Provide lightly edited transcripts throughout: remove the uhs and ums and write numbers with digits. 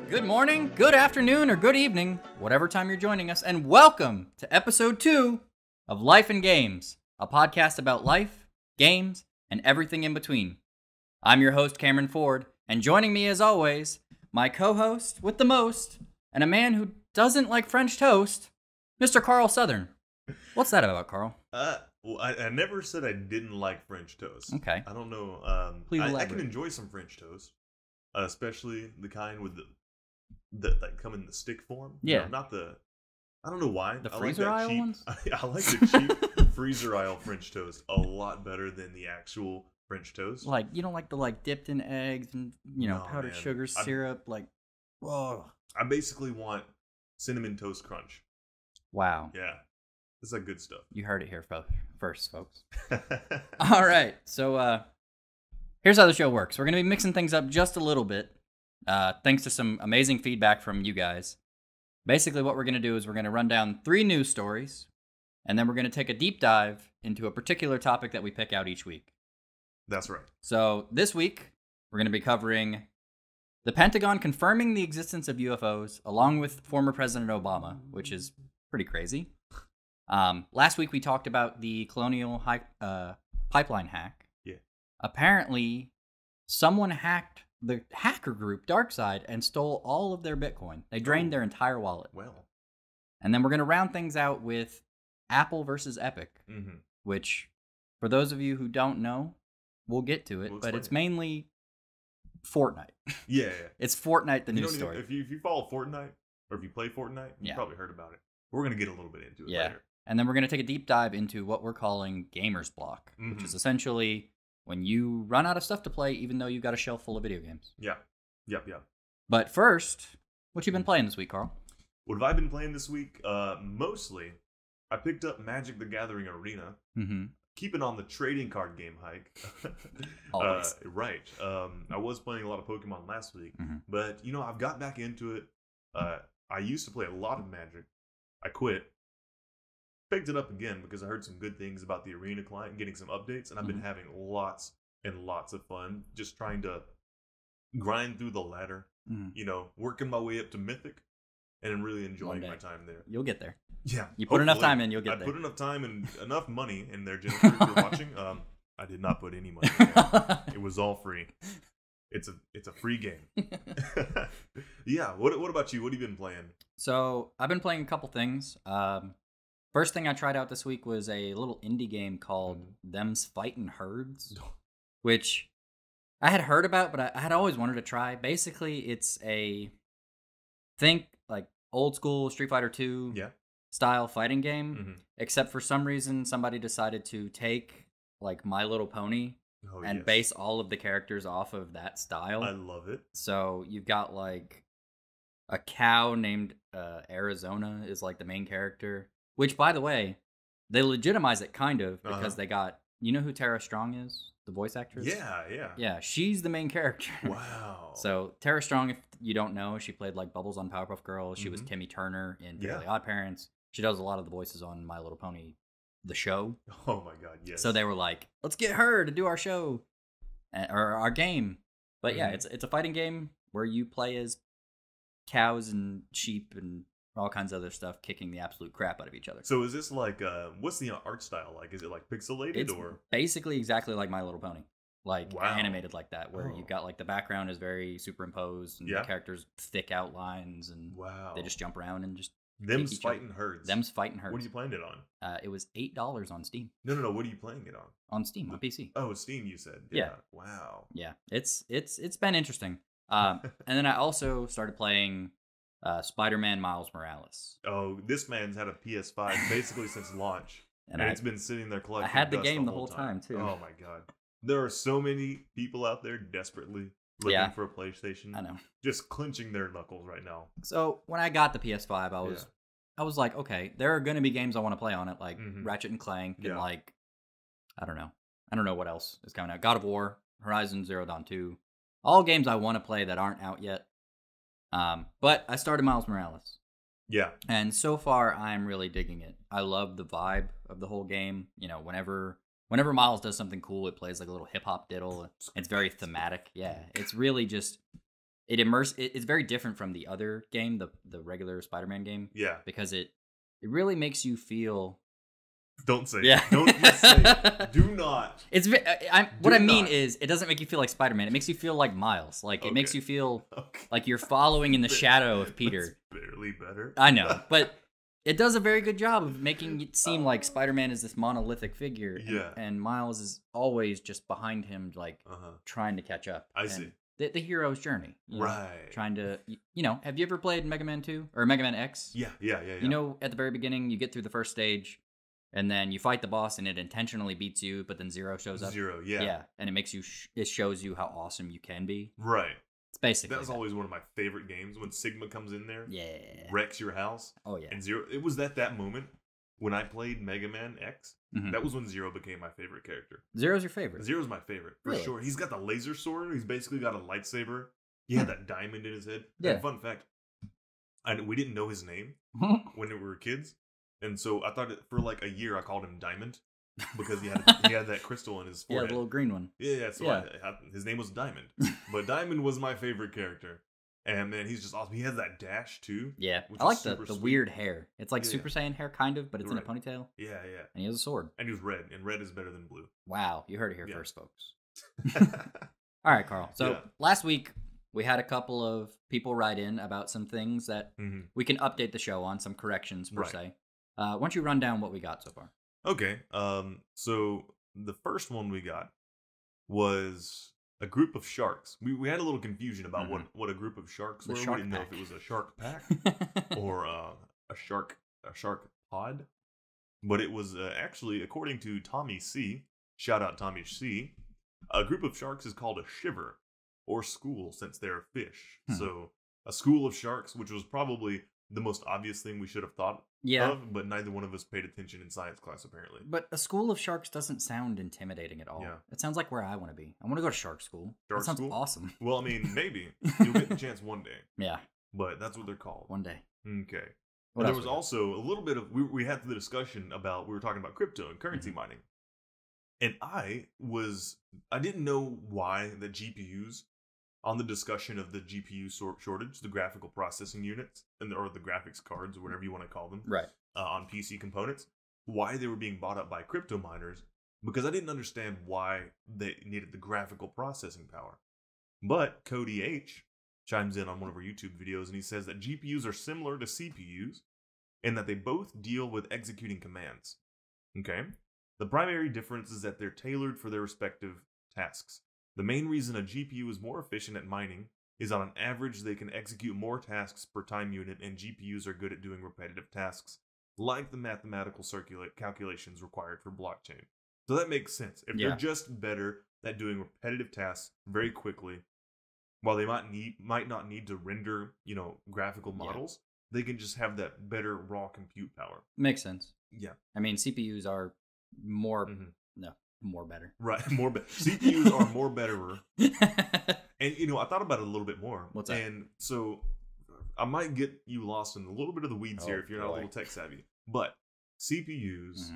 Good morning, good afternoon, or good evening, whatever time you're joining us, and welcome to episode 2 of Life and Games, a podcast about life, games, and everything in between. I'm your host, Kameron Ford, and joining me as always, my co-host with the most, and a man who doesn't like French toast, Mr. Carl Southern. What's that about, Carl? Well, I never said I didn't like French toast. Okay. I don't know. Please I elaborate. can enjoy some French toast, especially the kind with that come in the stick form. Yeah. No, not the. I don't know why. The I freezer like that aisle cheap, ones? I like the cheap freezer aisle French toast a lot better than the actual French toast. Like, you don't like the, dipped in eggs and, No, powdered man. sugar syrup, whoa. I basically want cinnamon toast crunch. Wow. Yeah, it's like good stuff. You heard it here first, folks. All right, so here's how the show works. We're going to be mixing things up just a little bit, thanks to some amazing feedback from you guys. Basically, what we're going to do is we're going to run down 3 news stories, and then we're going to take a deep dive into a particular topic that we pick out each week. That's right. So this week, we're going to be covering the Pentagon confirming the existence of UFOs, along with former President Obama, which is pretty crazy. Last week, we talked about the Colonial pipeline hack. Yeah. Apparently, someone hacked the hacker group DarkSide and stole all of their Bitcoin. They drained their entire wallet. Well. And then we're going to round things out with Apple versus Epic, which, for those of you who don't know, we'll get to it, but it's mainly Fortnite. Yeah. It's Fortnite, the news story. If you follow Fortnite, or if you play Fortnite, you probably heard about it. We're going to get a little bit into it later. And then we're going to take a deep dive into what we're calling Gamer's Block, which is essentially when you run out of stuff to play, even though you've got a shelf full of video games. Yeah. Yep. But first, what you been playing this week, Carl? What have I been playing this week? Mostly, I picked up Magic the Gathering Arena. Keeping on the trading card game hike. Always. Right. I was playing a lot of Pokemon last week, but, I've got back into it. I used to play a lot of Magic. I quit. Picked it up again because I heard some good things about the Arena client and getting some updates, and I've been having lots and lots of fun just trying to grind through the ladder, working my way up to Mythic, and really enjoying my time there. You'll get there. Yeah. You put enough time in, you'll get there. I put enough time and enough money in there, Jennifer, if you're watching. I did not put any money in there. It was all free. It's a free game. Yeah. What about you? What have you been playing? So I've been playing a couple things. First thing I tried out this week was a little indie game called Them's Fightin' Herds, which I had heard about, but I had always wanted to try. Basically, it's like old school Street Fighter 2 style fighting game, except for some reason somebody decided to take like My Little Pony and base all of the characters off of that style. I love it. So you've got like a cow named Arizona is like the main character. Which, by the way, they legitimize it kind of because they got... You know who Tara Strong is? The voice actress? Yeah. Yeah, she's the main character. Wow. So, Tara Strong, if you don't know, she played like Bubbles on Powerpuff Girls. She was Timmy Turner in Fairly Odd Parents. She does a lot of the voices on My Little Pony, the show. Oh my god, yes. So they were like, let's get her to do our show. Or our game. But yeah, it's a fighting game where you play as cows and sheep and all kinds of other stuff, kicking the absolute crap out of each other. So is this like, what's the art style like? Is it like pixelated it's or? Basically exactly like My Little Pony. Like animated like that, where you've got like the background is very superimposed and the characters thick outlines and they just jump around and just Them's Fightin' Herds. Them's Fightin' Herds. What are you playing it on? It was $8 on Steam. No. What are you playing it on? On Steam, on PC. Oh, Steam, you said. Yeah. Wow. Yeah, it's been interesting. And then I also started playing Spider-Man Miles Morales. Oh, this man's had a PS5 basically since launch, and it's been sitting there collecting. I had the dust game the whole time too. Oh my god, there are so many people out there desperately looking for a PlayStation. I know, just clenching their knuckles right now. So when I got the PS5, I was like, okay, there are going to be games I want to play on it, like Ratchet and Clank, and like I don't know what else is coming out. God of War, Horizon Zero Dawn 2, all games I want to play that aren't out yet. But I started Miles Morales. Yeah. And so far, I'm really digging it. I love the vibe of the whole game. You know, whenever Miles does something cool, it plays like a little hip-hop diddle. It's very thematic. Yeah, it's really just... It's very different from the other game, the regular Spider-Man game. Yeah. Because it really makes you feel. Don't say yeah. it. Don't just say it. Do not. What I mean is, it doesn't make you feel like Spider-Man. It makes you feel like Miles. Like, it makes you feel like you're following in the shadow of Peter. That's barely better. I know, but it does a very good job of making it seem like Spider-Man is this monolithic figure. And Miles is always just behind him, like, trying to catch up. I see. The hero's journey. Right. Trying to, have you ever played Mega Man 2? Or Mega Man X? Yeah. You know, at the very beginning, you get through the first stage, and then you fight the boss, and it intentionally beats you, but then Zero shows up. Zero, yeah. Yeah, and it makes you, it shows you how awesome you can be. Right. It's basically that was always one of my favorite games, when Sigma comes in there. Yeah. Wrecks your house. Oh, yeah. And Zero, it was that moment when I played Mega Man X. That was when Zero became my favorite character. Zero's your favorite? Zero's my favorite, for sure. He's got the laser sword. He's basically got a lightsaber. He had that diamond in his head. Yeah. And fun fact, we didn't know his name when we were kids. And so I thought for like a year I called him Diamond because he had that crystal in his forehead. Yeah, the little green one. Yeah, so his name was Diamond. But Diamond was my favorite character. And man, he's just awesome. He has that dash too. Yeah, I like the weird hair. It's like Super Saiyan hair, kind of, but it's in a ponytail. Yeah. And he has a sword. And he's red, and red is better than blue. Wow, you heard it here first, folks. All right, Carl. So last week, we had a couple of people write in about some things that we can update the show on, some corrections per se. Why don't you run down what we got so far? Okay. So the first one we got was a group of sharks. We had a little confusion about what a group of sharks were. We didn't know if it was a shark pack or a shark pod. But it was actually, according to Tommy C, shout out Tommy C, a group of sharks is called a shiver or school since they're fish. So a school of sharks, which was probably the most obvious thing we should have thought of, but neither one of us paid attention in science class, apparently. But a school of sharks doesn't sound intimidating at all. Yeah. It sounds like where I want to be. I want to go to shark school. That sounds awesome. Well, I mean, maybe. You'll get the chance one day. Yeah. But that's what they're called. One day. Okay. There was also a little bit of, we had the discussion about, we were talking about crypto and currency mining. And I didn't know why the GPUs, on the discussion of the GPU shortage, the graphical processing units, or the graphics cards, or whatever you want to call them, on PC components, why they were being bought up by crypto miners, because I didn't understand why they needed the graphical processing power. But Cody H chimes in on one of our YouTube videos, and he says that GPUs are similar to CPUs, and that they both deal with executing commands. Okay? The primary difference is that they're tailored for their respective tasks. The main reason a GPU is more efficient at mining is on average they can execute more tasks per time unit, and GPUs are good at doing repetitive tasks, like the mathematical calculations required for blockchain. So that makes sense. If they're just better at doing repetitive tasks very quickly, while they might not need to render, graphical models, they can just have that better raw compute power. Makes sense. Yeah. I mean, CPUs are more better. Right, more better. CPUs are more betterer. And, I thought about it a little bit more. What's that? And so I might get you lost in a little bit of the weeds here if you're not a little tech savvy. But CPUs,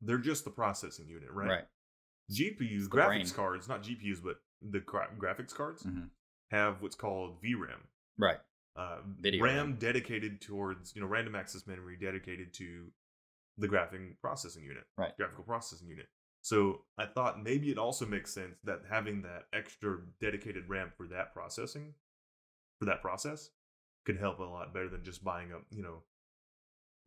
they're just the processing unit, right? Right. GPUs, graphics cards, not GPUs, but the graphics cards have what's called VRAM. Right. Video RAM dedicated towards, random access memory dedicated to the graphical processing unit. Right. Graphical processing unit. So I thought maybe it also makes sense that having that extra dedicated RAM for that process could help a lot better than just buying up,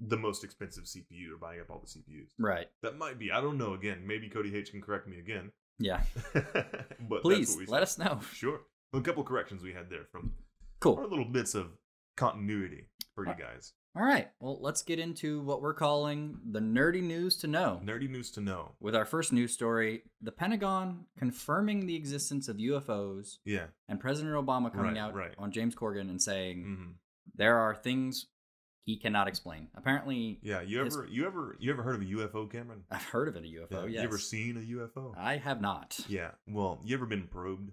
the most expensive CPU or buying up all the CPUs. Right. That might be. I don't know. Again, maybe Cody H can correct me again. Yeah. But please let us know. Sure. A couple corrections we had there from our little bits of continuity for you guys. All right. Well, let's get into what we're calling the nerdy news to know. Nerdy news to know. With our first news story, the Pentagon confirming the existence of UFOs. Yeah. And President Obama coming out on James Corgan and saying there are things he cannot explain. Apparently. Yeah. You ever heard of a UFO, Kameron? I've heard of it, a UFO. Yeah. Yes. You ever seen a UFO? I have not. Yeah. Well, you ever been probed?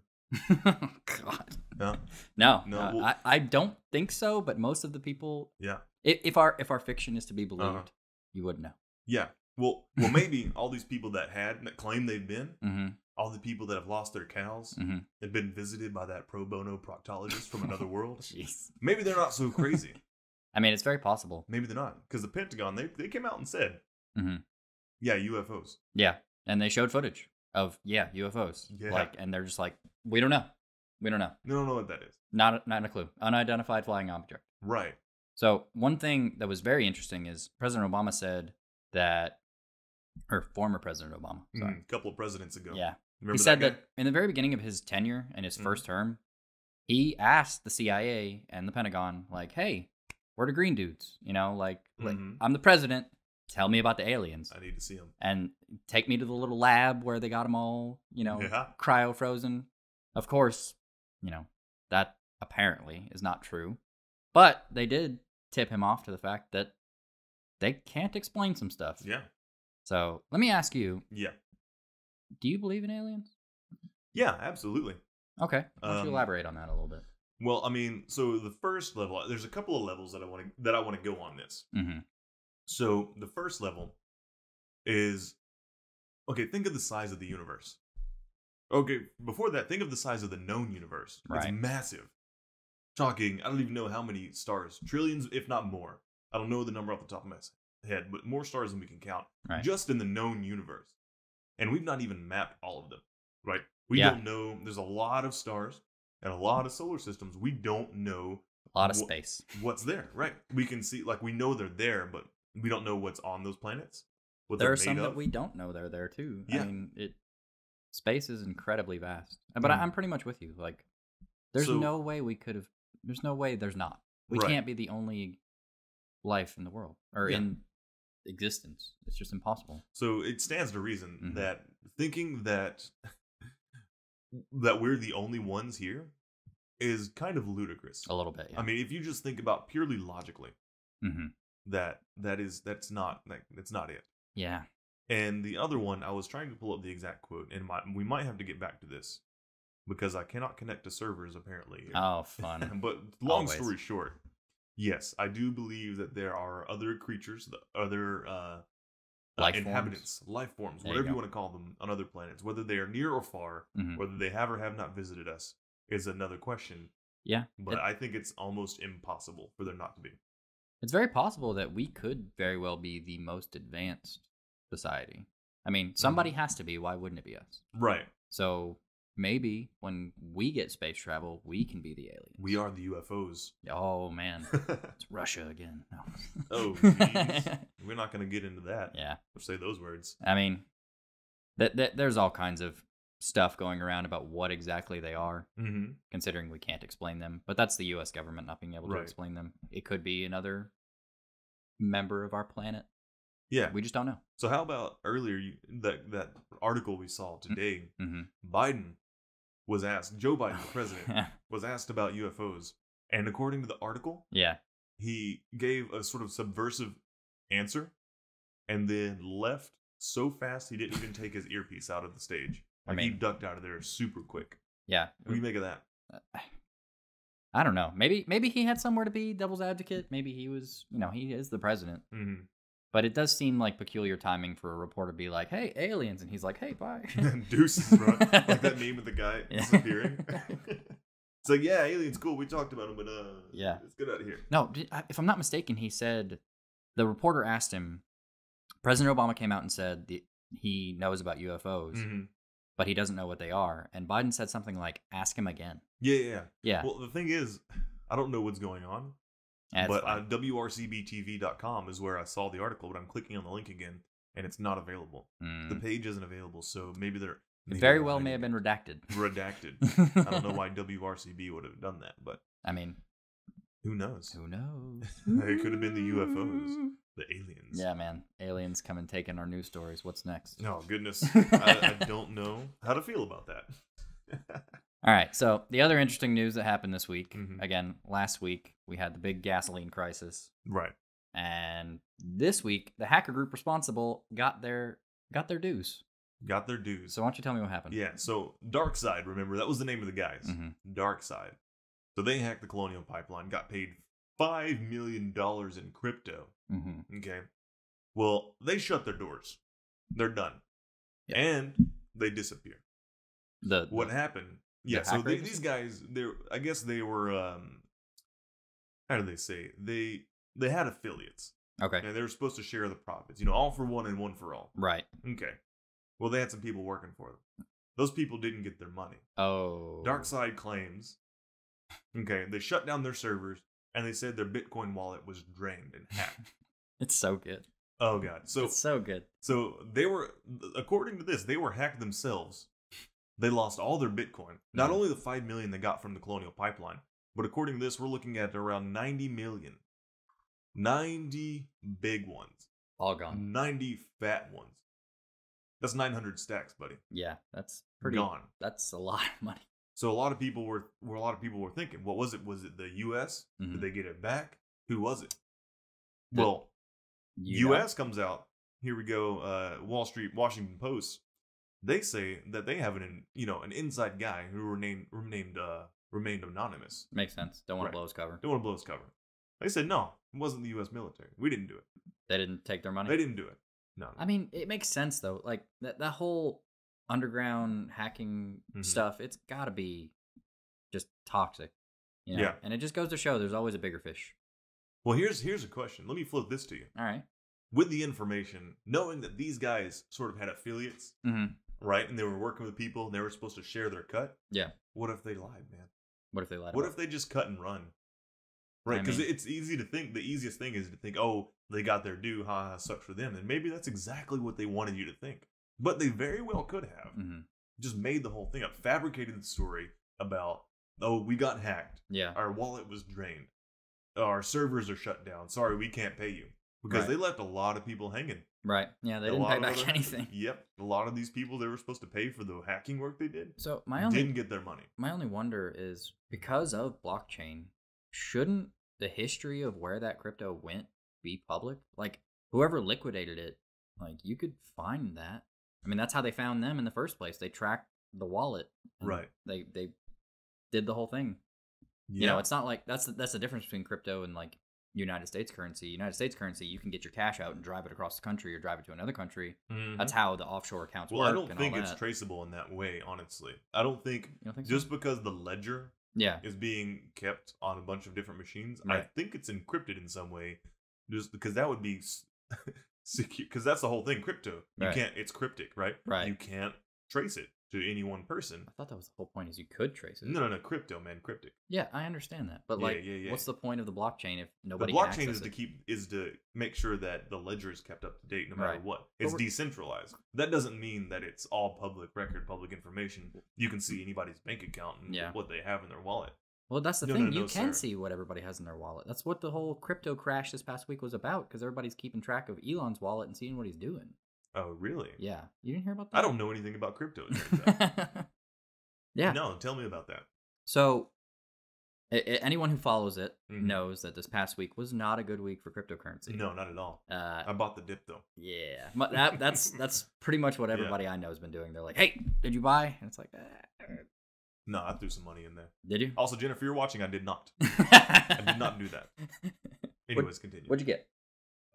God. No. Well, I don't think so. But most of the people. Yeah. If our fiction is to be believed, you would know. Yeah. Well, maybe all these people that claim they've been all the people that have lost their cows and been visited by that pro bono proctologist from another world. Jeez. Maybe they're not so crazy. I mean, it's very possible. Maybe they're not. Because the Pentagon, they came out and said, yeah, UFOs. Yeah. And they showed footage of, UFOs. Yeah. And they're just like, we don't know. We don't know. They don't know what that is. Not a clue. Unidentified flying object. Right. So one thing that was very interesting is President Obama said that, or former President Obama, sorry. A couple of presidents ago. Yeah. Remember he said that that in the very beginning of his tenure and his first term, he asked the CIA and the Pentagon, like, hey, where are the green dudes? You know, like I'm the president. Tell me about the aliens. I need to see them. And take me to the little lab where they got them all, cryo frozen. Of course, that apparently is not true. But they did tip him off to the fact that they can't explain some stuff. Yeah. So let me ask you. Yeah. Do you believe in aliens? Yeah, absolutely. Okay. Why don't you elaborate on that a little bit? Well, I mean, so the first level, there's a couple of levels that I want to go on this. So the first level is, okay, think of the size of the universe. Okay, before that, think of the size of the known universe. Right. It's massive. Talking, I don't even know how many stars, trillions, if not more. I don't know the number off the top of my head, but more stars than we can count, just in the known universe. And we've not even mapped all of them, right? We don't know. There's a lot of stars and a lot of solar systems. We don't know. A lot of space. What's there, right? We can see, like, we know they're there, but we don't know what's on those planets. There are some that we don't know they're there, too. Yeah. I mean, space is incredibly vast. But I'm pretty much with you. Like, there's no way we could have. There's no way there's not. We can't be the only life in the world or in existence. It's just impossible. So it stands to reason that thinking that we're the only ones here is kind of ludicrous. A little bit. Yeah. I mean, if you just think about purely logically, that's not it. Yeah. And the other one, I was trying to pull up the exact quote, and we might have to get back to this because I cannot connect to servers apparently. Oh, fun. But long story short, yes, I do believe that there are other creatures, other inhabitants, life forms, whatever you want to call them, on other planets. Whether they are near or far, whether they have or have not visited us, is another question. Yeah. But I think it's almost impossible for there not to be. It's very possible that we could very well be the most advanced society. I mean, somebody has to be. Why wouldn't it be us? Right. So maybe when we get space travel, we can be the aliens. We are the UFOs. Oh, man. It's Russia again. No. Oh, geez. We're not going to get into that. Yeah. Or say those words. I mean, there's all kinds of stuff going around about what exactly they are, considering we can't explain them. But that's the U.S. government not being able to explain them. It could be another member of our planet. Yeah. We just don't know. So how about earlier, that article we saw today, Biden was asked, Joe Biden, the president, was asked about UFOs. And according to the article, he gave a sort of subversive answer and then left so fast he didn't even take his earpiece out of the stage. Like, he ducked out of there super quick. Yeah. What do you make of that? I don't know. Maybe he had somewhere to be devil's advocate. Maybe he was, he is the president. But it does seem like peculiar timing for a reporter to be like, hey, aliens. And he's like, hey, bye. Deuces, bro. Like that meme with the guy disappearing. It's like, yeah, aliens, cool. We talked about them, but let's get out of here. No, if I'm not mistaken, he said, the reporter asked him, President Obama came out and said he knows about UFOs, but he doesn't know what they are. And Biden said something like, ask him again. Yeah. Well, the thing is, I don't know what's going on. But WRCBTV.com is where I saw the article, but I'm clicking on the link again, and it's not available. The page isn't available, so maybe they're... It very well may have been redacted. I don't know why WRCB would have done that, but... I mean... Who knows? It could have been the UFOs. The aliens. Yeah, man. Aliens come and take in our news stories. What's next? Oh, goodness. I don't know how to feel about that. All right, so the other interesting news that happened this week, again, last week, we had the big gasoline crisis. Right. And this week, the hacker group responsible got their dues. Got their dues. So why don't you tell me what happened? Yeah, so Darkside, remember, that was the name of the guys. Darkside. So they hacked the Colonial Pipeline, got paid $5 million in crypto. Okay. Well, they shut their doors. They're done. And they disappear. What happened? Yeah, so these guys, I guess they were, how do they say? They had affiliates. Okay. And they were supposed to share the profits. You know, all for one and one for all. Right. Okay. Well, they had some people working for them. Those people didn't get their money. Oh. Darkside claims, okay, they shut down their servers, and they said their Bitcoin wallet was drained and hacked. It's so good. Oh, God. So it's so good. So they were, according to this, they were hacked themselves. They lost all their Bitcoin. Not only the 5 million they got from the Colonial Pipeline, but according to this, we're looking at around 90 million. 90 big ones. All gone. 90 fat ones. That's 900 stacks, buddy. Yeah, that's pretty gone. That's a lot of money. So a lot of people were thinking, what was it? Was it the U.S.? Mm-hmm. Did they get it back? Who was it? Well, U.S. comes out. Here we go. Washington Post. They say that they have an inside guy who remained anonymous. Makes sense. Don't want to blow his cover. Don't want to blow his cover. They said no, it wasn't the U.S. military. We didn't do it. They didn't take their money. They didn't do it. No. I mean, it makes sense though. Like that whole underground hacking stuff. It's got to be just toxic. You know? Yeah. And it just goes to show there's always a bigger fish. Well, here's a question. Let me float this to you. All right. With the information, knowing that these guys sort of had affiliates, right, and they were working with people, and they were supposed to share their cut. Yeah. What if they lied, man? What if they lied? What if they just cut and run? Right, because it's easy to think. The easiest thing is to think, oh, they got their due. Ha, sucks for them. And maybe that's exactly what they wanted you to think. But they very well could have just made the whole thing up, fabricated the story about, oh, we got hacked. Yeah, our wallet was drained. Our servers are shut down. Sorry, we can't pay you. Because they left a lot of people hanging. Right. Yeah, they didn't pay back anything. Yep. A lot of these people they were supposed to pay for the hacking work they did. So didn't get their money. My only wonder is, because of blockchain, shouldn't the history of where that crypto went be public? Like, whoever liquidated it, like, you could find that. I mean, that's how they found them in the first place. They tracked the wallet. Right. They did the whole thing. Yeah. You know, it's not like that's the difference between crypto and like United States currency. United States currency, you can get your cash out and drive it across the country or drive it to another country. That's how the offshore accounts work. Well, I don't think it's traceable in that way, honestly. I don't think, just because the ledger is being kept on a bunch of different machines, I think it's encrypted in some way, just because that would be secure. Because that's the whole thing, crypto. You can't. It's cryptic, right? Right. You can't trace it to any one person. I thought that was the whole point, is you could trace it. No, crypto, man, cryptic. Yeah, I understand that, but what's the point of the blockchain if nobody? The blockchain is to make sure that the ledger is kept up to date no matter what. It's decentralized. That doesn't mean that it's all public record, public information. You can see anybody's bank account and what they have in their wallet. Well, that's the thing. You can see what everybody has in their wallet. That's what the whole crypto crash this past week was about, because everybody's keeping track of Elon's wallet and seeing what he's doing. Oh, really? Yeah. You didn't hear about that? I don't know anything about crypto. Yeah. No, tell me about that. So, anyone who follows it knows that this past week was not a good week for cryptocurrency. No, not at all. I bought the dip, though. Yeah. That's pretty much what everybody I know has been doing. They're like, hey, did you buy? And it's like, No, I threw some money in there. Did you? Also, Jennifer, you're watching. I did not. I did not do that. Anyways, continue. What'd you get?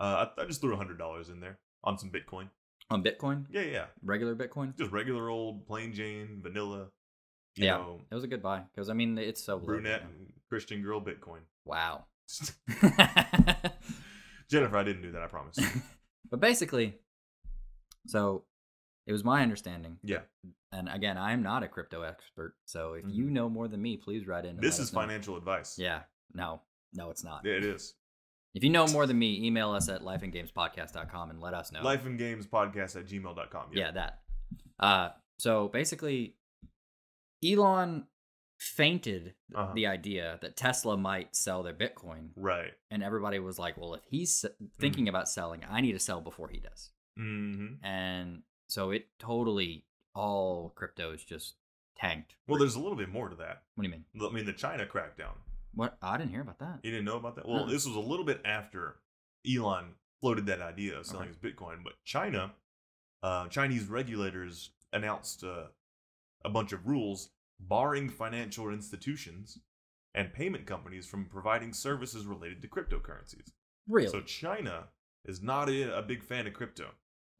I just threw $100 in there on some Bitcoin. On Bitcoin? Yeah. Regular Bitcoin? Just regular old plain Jane, vanilla. You know, it was a good buy. Because, I mean, it's so brunette Christian girl Bitcoin. Wow. Jennifer, I didn't do that, I promise. But basically, so it was my understanding. Yeah. And again, I'm not a crypto expert. So if you know more than me, please write in. This is financial advice. Yeah. No, it's not. Yeah, it is. If you know more than me, email us at lifeandgamespodcast.com and let us know. lifeandgamespodcast@gmail.com. Yeah, that. So basically, Elon fainted the idea that Tesla might sell their Bitcoin. Right. And everybody was like, well, if he's thinking about selling, I need to sell before he does. Mm-hmm. And so it totally, all cryptos just tanked. Well, there's a little bit more to that. What do you mean? I mean, the China crackdown. What? I didn't hear about that. You didn't know about that? Well, this was a little bit after Elon floated that idea of selling his Bitcoin. But Chinese regulators announced a bunch of rules barring financial institutions and payment companies from providing services related to cryptocurrencies. Really? So China is not a big fan of crypto.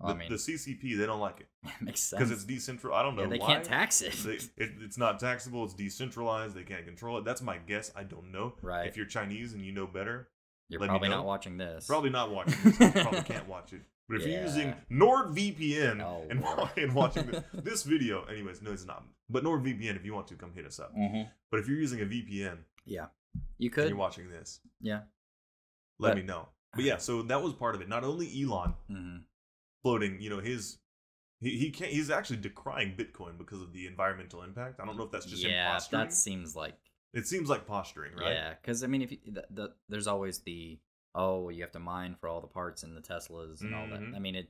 I mean, the CCP, they don't like it. Makes sense. Because it's decentralized. I don't know they why. can't tax it. It's not taxable. It's decentralized. They can't control it. That's my guess. I don't know. Right. If you're Chinese and you know better, you're probably not watching this. Probably not watching this. You probably can't watch it. But if you're using NordVPN and watching this video, anyways, no, it's not. But NordVPN, if you want to, come hit us up. But if you're using a VPN, you could. And you're watching this, let me know. But yeah, so that was part of it. Not only Elon floating, he's actually decrying Bitcoin because of the environmental impact. I don't know if that's just him posturing. That seems like posturing, right? Yeah, because I mean, if there's always the you have to mine for all the parts in the Teslas and all that. I mean,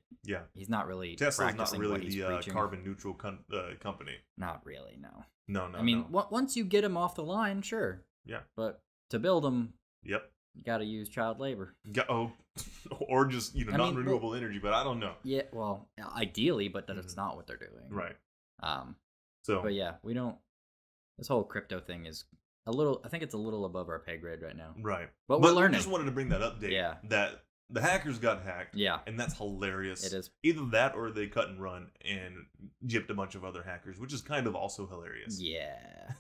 he's not really Tesla's not really the carbon neutral company. Not really, no. No. I mean, once you get them off the line, sure. Yeah. But to build them, you got to use child labor. Or just non-renewable energy, but I don't know. Yeah, well, ideally, but that's not what they're doing. Right. But yeah, we don't. This whole crypto thing is a little. I think it's a little above our pay grade right now. Right. But we're learning. We just wanted to bring that update. Yeah. That the hackers got hacked. Yeah. And that's hilarious. It is. Either that or they cut and run and gypped a bunch of other hackers, which is kind of also hilarious. Yeah.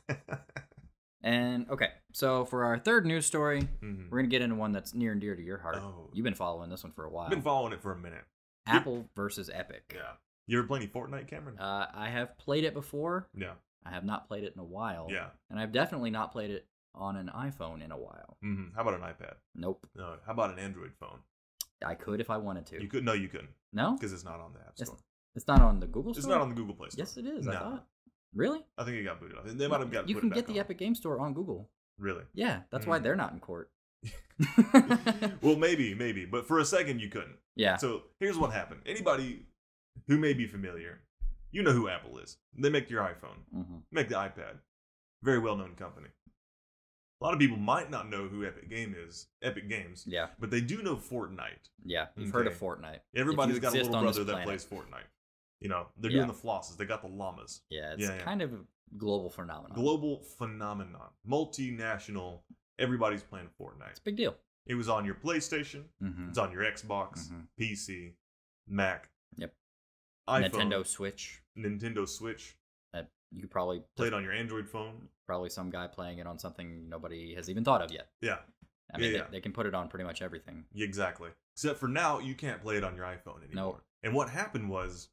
And okay, so for our third news story, we're gonna get into one that's near and dear to your heart. Oh. You've been following this one for a while. I've been following it for a minute. Apple versus Epic. Yeah. You ever play any Fortnite, Kameron? I have played it before. Yeah. I have not played it in a while. Yeah. And I've definitely not played it on an iPhone in a while. How about an iPad? Nope. No. How about an Android phone? I could if I wanted to. You could? No, you couldn't. No? Because it's not on the App Store. It's not on the Google Store? It's not on the Google Play Store. Yes, it is. No. I thought. Really? I think it got booted off. They might have got You can get the Epic Game Store on Google. Really? Yeah, that's why they're not in court. Well, maybe. But for a second, you couldn't. Yeah. So here's what happened. Anybody who may be familiar, you know who Apple is. They make your iPhone. Make the iPad. Very well-known company. A lot of people might not know who Epic Games. Yeah. But they do know Fortnite. Yeah, you've heard of Fortnite. Everybody's got a little brother that plays Fortnite. They're doing the flosses. They got the llamas. Yeah, it's kind of a global phenomenon. Multinational. Everybody's playing Fortnite. It's a big deal. It was on your PlayStation. It's on your Xbox, PC, Mac. Yep. iPhone, Nintendo Switch. You could probably play it on your Android phone. Probably some guy playing it on something nobody has even thought of yet. Yeah. I mean, they can put it on pretty much everything. Exactly. Except for now, you can't play it on your iPhone anymore. No. And what happened was,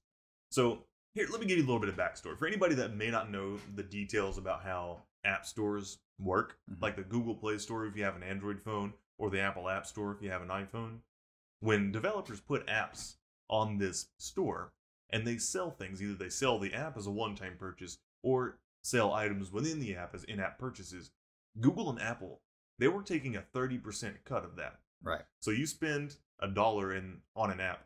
so here, let me give you a little bit of backstory. For anybody that may not know the details about how app stores work, like the Google Play Store if you have an Android phone, or the Apple App Store if you have an iPhone, when developers put apps on this store and they sell things, either they sell the app as a one-time purchase or sell items within the app as in-app purchases, Google and Apple, they were taking a 30% cut of that. Right. So you spend $1 on an app,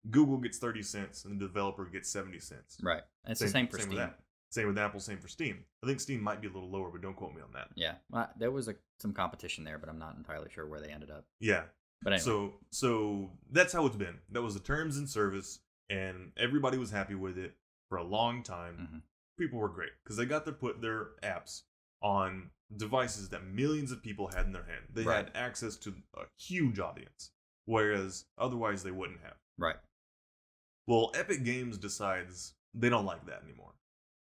Google gets 30 cents and the developer gets 70 cents. Right. And it's the same for Steam. Same with Apple, same for Steam. I think Steam might be a little lower, but don't quote me on that. Yeah. Well, there was some competition there, but I'm not entirely sure where they ended up. Yeah. But anyway. So that's how it's been. That was the terms and service, and everybody was happy with it for a long time. People were great because they got to put their apps on devices that millions of people had in their hand. They had access to a huge audience, whereas otherwise they wouldn't have. Right. Well, Epic Games decides they don't like that anymore.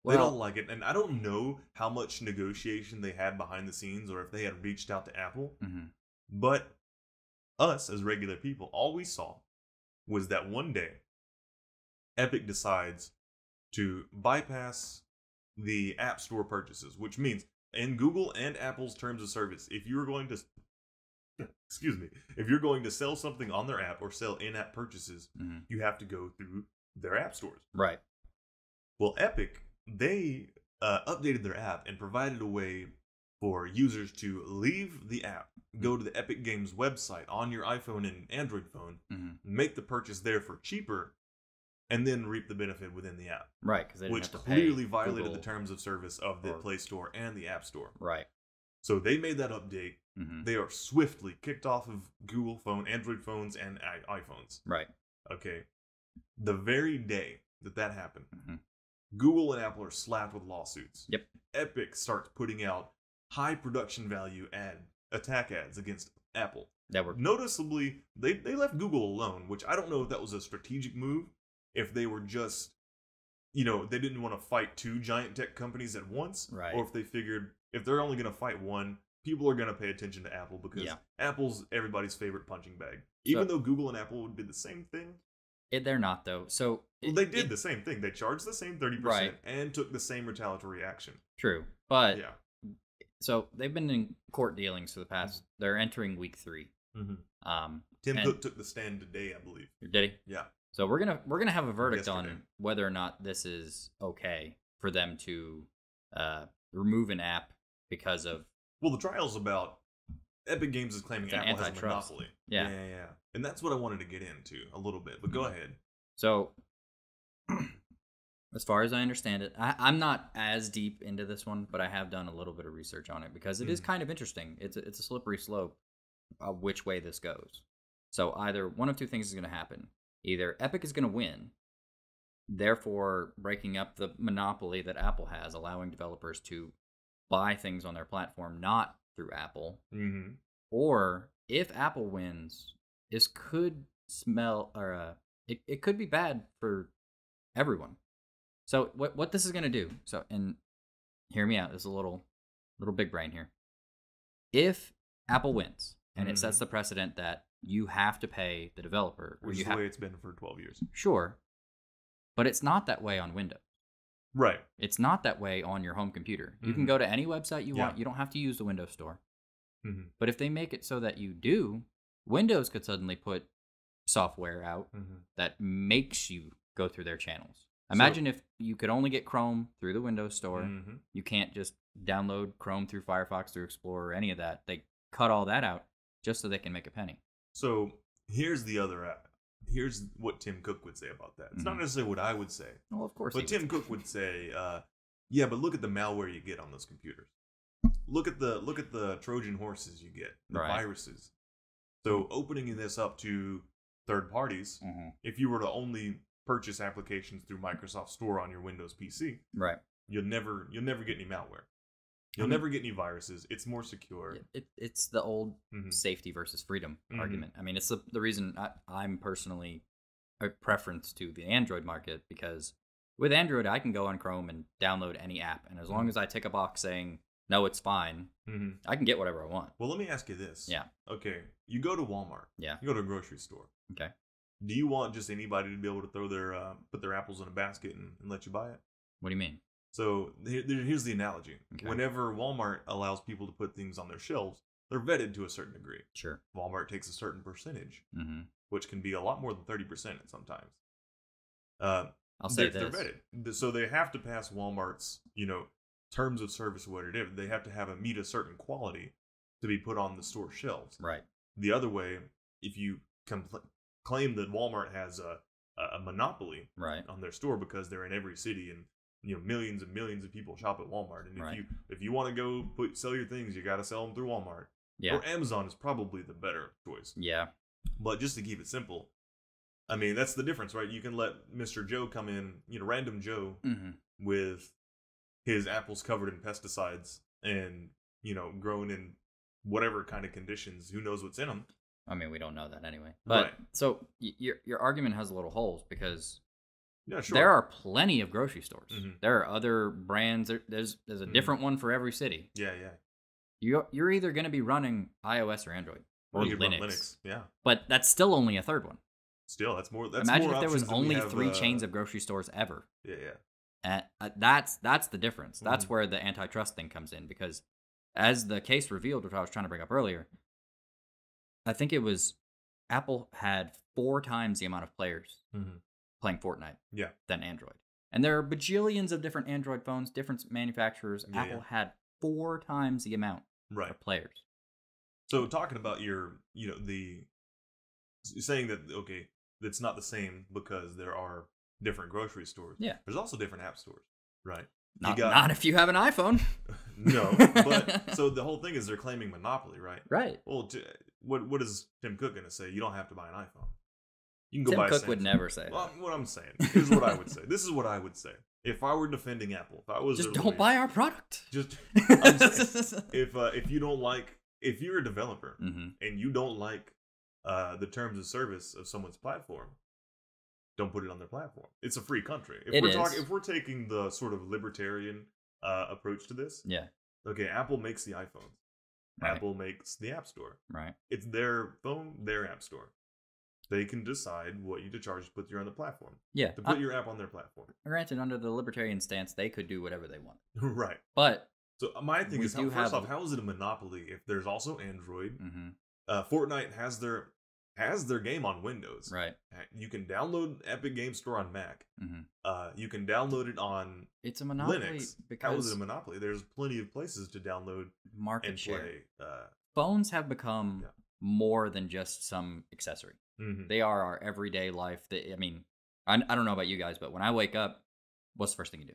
They don't like it, and I don't know how much negotiation they had behind the scenes or if they had reached out to Apple, but us as regular people, all we saw was that one day Epic decides to bypass the App Store purchases, which means in Google and Apple's terms of service, if you're going to if you're going to sell something on their app or sell in-app purchases, you have to go through their app stores. Right. Well, Epic, they updated their app and provided a way for users to leave the app, go to the Epic Games website on your iPhone and Android phone, make the purchase there for cheaper, and then reap the benefit within the app. Right, because they didn't have to pay. Clearly violated Google the terms of service of the Play Store and the App Store. Right. So they made that update. They are swiftly kicked off of Google phone, Android phones, and iPhones. Right. Okay. The very day that happened, Google and Apple are slapped with lawsuits. Yep. Epic starts putting out high production value attack ads against Apple. That were noticeably they left Google alone, which I don't know if that was a strategic move if they were just, they didn't want to fight two giant tech companies at once, right? Or if they figured if they're only going to fight one, people are going to pay attention to Apple because Apple's everybody's favorite punching bag. Even though Google and Apple would be the same thing. They're not, though. So they did the same thing. They charged the same 30% and took the same retaliatory action. True. But, so they've been in court dealings for the past, they're entering week 3. Mm-hmm. Tim Cook took the stand today, I believe. Did he? Yeah. So we're gonna have a verdict on whether or not this is okay for them to remove an app because of... Well, the trial's about Epic Games is claiming Apple has a monopoly. Yeah. And that's what I wanted to get into a little bit, but go ahead. So, as far as I understand it, I'm not as deep into this one, but I have done a little bit of research on it because it is kind of interesting. It's a slippery slope of which way this goes. So either one of two things is going to happen. Either Epic is going to win, therefore breaking up the monopoly that Apple has, allowing developers to buy things on their platform not through Apple. Mm-hmm. Or if Apple wins, this could it could be bad for everyone. So what this is going to do, and hear me out, there's a little big brain here. If Apple wins, and it sets the precedent that you have to pay the developer. Which is the way it's been for 12 years. Sure. But it's not that way on Windows. Right. It's not that way on your home computer. You can go to any website you want. You don't have to use the Windows Store. Mm-hmm. But if they make it so that you do, Windows could suddenly put software out that makes you go through their channels. Imagine if you could only get Chrome through the Windows Store. You can't just download Chrome through Firefox, through Explorer, or any of that. They cut all that out just so they can make a penny. So here's the other app. Here's what Tim Cook would say about that. It's not necessarily what I would say. Well, of course. But Tim Cook would say, yeah, but look at the malware you get on those computers. Look at the Trojan horses you get, the viruses. So opening this up to third parties, if you were to only purchase applications through Microsoft Store on your Windows PC, you'll never get any malware. You'll never get any viruses. It's more secure. It's the old safety versus freedom argument. I mean, it's the reason I'm personally a preference to the Android market, because with Android, I can go on Chrome and download any app. And as long as I tick a box saying, no, it's fine, I can get whatever I want. Well, let me ask you this. Yeah. Okay. You go to Walmart. Yeah. You go to a grocery store. Okay. Do you want just anybody to be able to throw put their apples in a basket and let you buy it? What do you mean? So here's the analogy. Okay. Whenever Walmart allows people to put things on their shelves, they're vetted to a certain degree. Sure. Walmart takes a certain percentage, which can be a lot more than 30% at sometimes. I'll say this. They're vetted. So they have to pass Walmart's, terms of service or whatever. They have to meet a certain quality to be put on the store shelves. Right. The other way, if you claim that Walmart has a monopoly on their store because they're in every city and millions and millions of people shop at Walmart, and if you want to go sell your things, you got to sell them through Walmart. Yeah. Or Amazon is probably the better choice. Yeah. But just to keep it simple, I mean, that's the difference, right? You can let Mr. Joe come in, random Joe with his apples covered in pesticides and grown in whatever kind of conditions. Who knows what's in them? I mean, we don't know that anyway. But so your argument has little holes because there are plenty of grocery stores. There are other brands. There's a different one for every city. Yeah. You're either going to be running iOS or Android or Linux. Yeah. But that's still only a third one. Still, that's more. Imagine if there was only 3 chains of grocery stores ever. Yeah. And that's the difference. That's where the antitrust thing comes in, because as the case revealed, which I was trying to bring up earlier, I think it was Apple had 4 times the amount of players playing Fortnite than Android. And there are bajillions of different Android phones, different manufacturers. Apple had 4 times the amount of players. So talking about you're saying that, okay, it's not the same because there are different grocery stores. Yeah. There's also different app stores, right? Not if you have an iPhone. No, but so the whole thing is they're claiming monopoly, right? Right. Well, what is Tim Cook going to say? You don't have to buy an iPhone. You can go buy Tim Cook would never say that. Well, what I'm saying, here's what I would say. This is what I would say. If I were defending Apple, if I was just don't buy our product. Just I'm saying, if you don't like, if you're a developer and you don't like the terms of service of someone's platform, don't put it on their platform. It's a free country. If we're taking the sort of libertarian approach to this, yeah. Okay, Apple makes the iPhones. Right. Apple makes the App Store. Right. It's their phone, their App Store. They can decide what you to charge to put you on the platform. Yeah. To put your app on their platform. Granted, under the libertarian stance, they could do whatever they want. Right. But so my thing is, first off, how is it a monopoly if there's also Android? Fortnite has their game on Windows. Right. You can download Epic Game Store on Mac. You can download it on it's a monopoly Linux. Because how is it a monopoly? There's plenty of places to download market share. Play. Phones have become more than just some accessory. They are our everyday life. I mean, I don't know about you guys, but when I wake up, what's the first thing you do?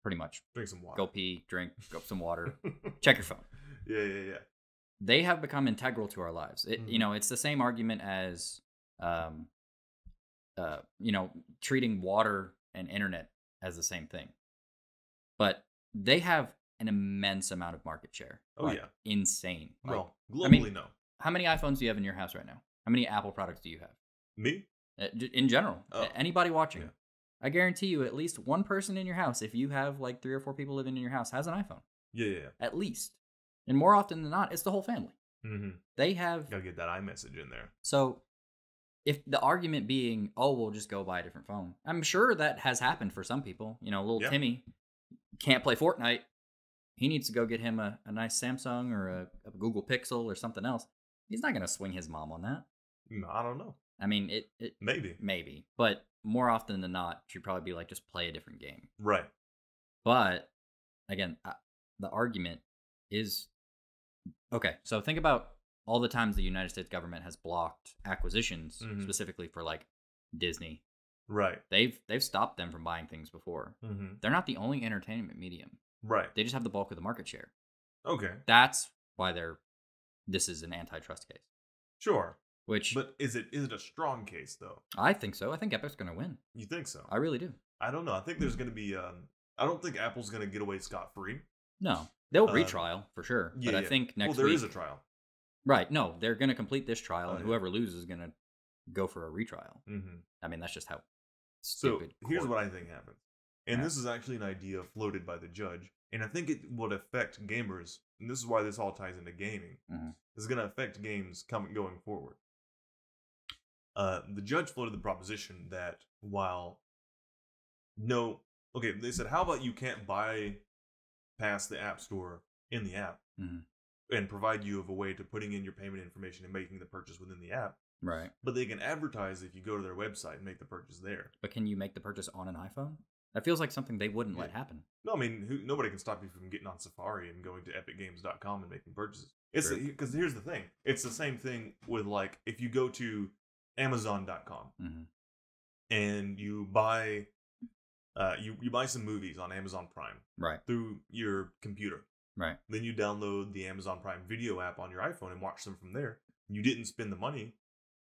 Pretty much. Drink some water. Go pee, drink, go some water, check your phone. Yeah. They have become integral to our lives. It's the same argument as, treating water and internet as the same thing. But they have an immense amount of market share. Oh, yeah. Insane. Well, globally, no. How many iPhones do you have in your house right now? How many Apple products do you have? Me? In general. Anybody watching. Yeah. I guarantee you at least one person in your house, if you have like 3 or 4 people living in your house, has an iPhone. Yeah. At least. And more often than not, it's the whole family. They have... Gotta get that iMessage in there. So, if the argument being, oh, we'll just go buy a different phone. I'm sure that has happened for some people. Little Timmy can't play Fortnite. He needs to go get him a nice Samsung or a Google Pixel or something else. He's not going to swing his mom on that. No, I don't know. I mean, it maybe. But more often than not, she'd probably be like, just play a different game. Right. But, again, the argument is... Okay, so think about all the times the United States government has blocked acquisitions, specifically for, like, Disney. Right. They've stopped them from buying things before. They're not the only entertainment medium. Right. They just have the bulk of the market share. Okay. That's why this is an antitrust case. Sure. But is it a strong case though? I think so. I think Epic's going to win. You think so? I really do. I don't know. I think there's going to be I don't think Apple's going to get away scot-free. No. They'll retrial for sure, but I think next week... Well, there is a trial. Right. No, they're going to complete this trial, and whoever loses is going to go for a retrial. I mean, that's just how stupid. So, here's what I think happens. And this is actually an idea floated by the judge, and I think it would affect gamers, and this is why this all ties into gaming. It's going to affect games going forward. The judge floated the proposition that they said, how about you can't buy past the App Store in the app and provide you of a way to putting in your payment information and making the purchase within the app. Right. But they can advertise if you go to their website and make the purchase there. But can you make the purchase on an iPhone? That feels like something they wouldn't let happen. No, I mean, nobody can stop you from getting on Safari and going to epicgames.com and making purchases. Because here's the thing. It's the same thing with, like, if you go to Amazon.com and you buy... you buy some movies on Amazon Prime through your computer. Right. Then you download the Amazon Prime Video app on your iPhone and watch them from there. You didn't spend the money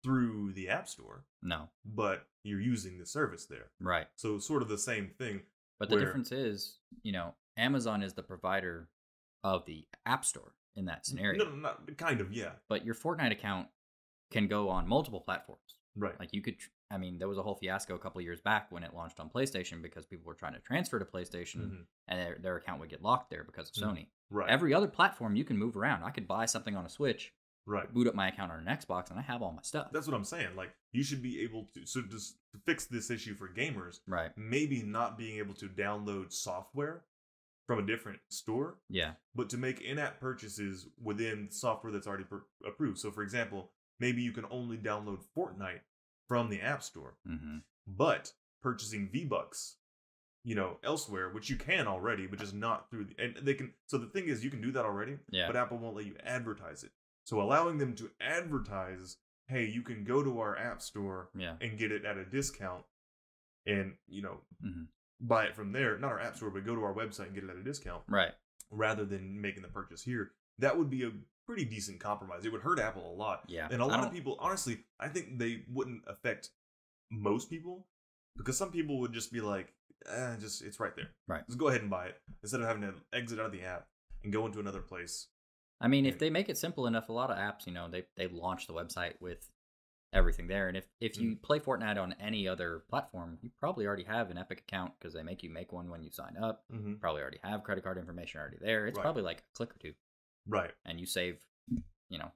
through the App Store. No. But you're using the service there. Right. So sort of the same thing. But the difference is, Amazon is the provider of the App Store in that scenario. No, not kind of, yeah. But your Fortnite account can go on multiple platforms. Right. Like you could... I mean, there was a whole fiasco a couple of years back when it launched on PlayStation because people were trying to transfer to PlayStation and their account would get locked there because of Sony. Right. Every other platform you can move around. I could buy something on a Switch, boot up my account on an Xbox, and I have all my stuff. That's what I'm saying. Like, you should be able to... So just to fix this issue for gamers, maybe not being able to download software from a different store, but to make in-app purchases within software that's already approved. So, for example, maybe you can only download Fortnite from the App Store, but purchasing V-Bucks, elsewhere, which you can already, but just not through and they can. So the thing is, you can do that already, but Apple won't let you advertise it. So allowing them to advertise, hey, you can go to our App Store and get it at a discount, and buy it from there. Not our App Store, but go to our website and get it at a discount, rather than making the purchase here. That would be a pretty decent compromise. It would hurt Apple a lot. Yeah. And a lot of people, honestly, I think they wouldn't affect most people because some people would just be like, it's right there. Right. Just go ahead and buy it instead of having to exit out of the app and go into another place. I mean, if they make it simple enough, a lot of apps, they launch the website with everything there. And if you play Fortnite on any other platform, you probably already have an Epic account because they make you make one when you sign up. Mm-hmm. Probably already have credit card information already there. It's probably like a click or two. Right. And you save,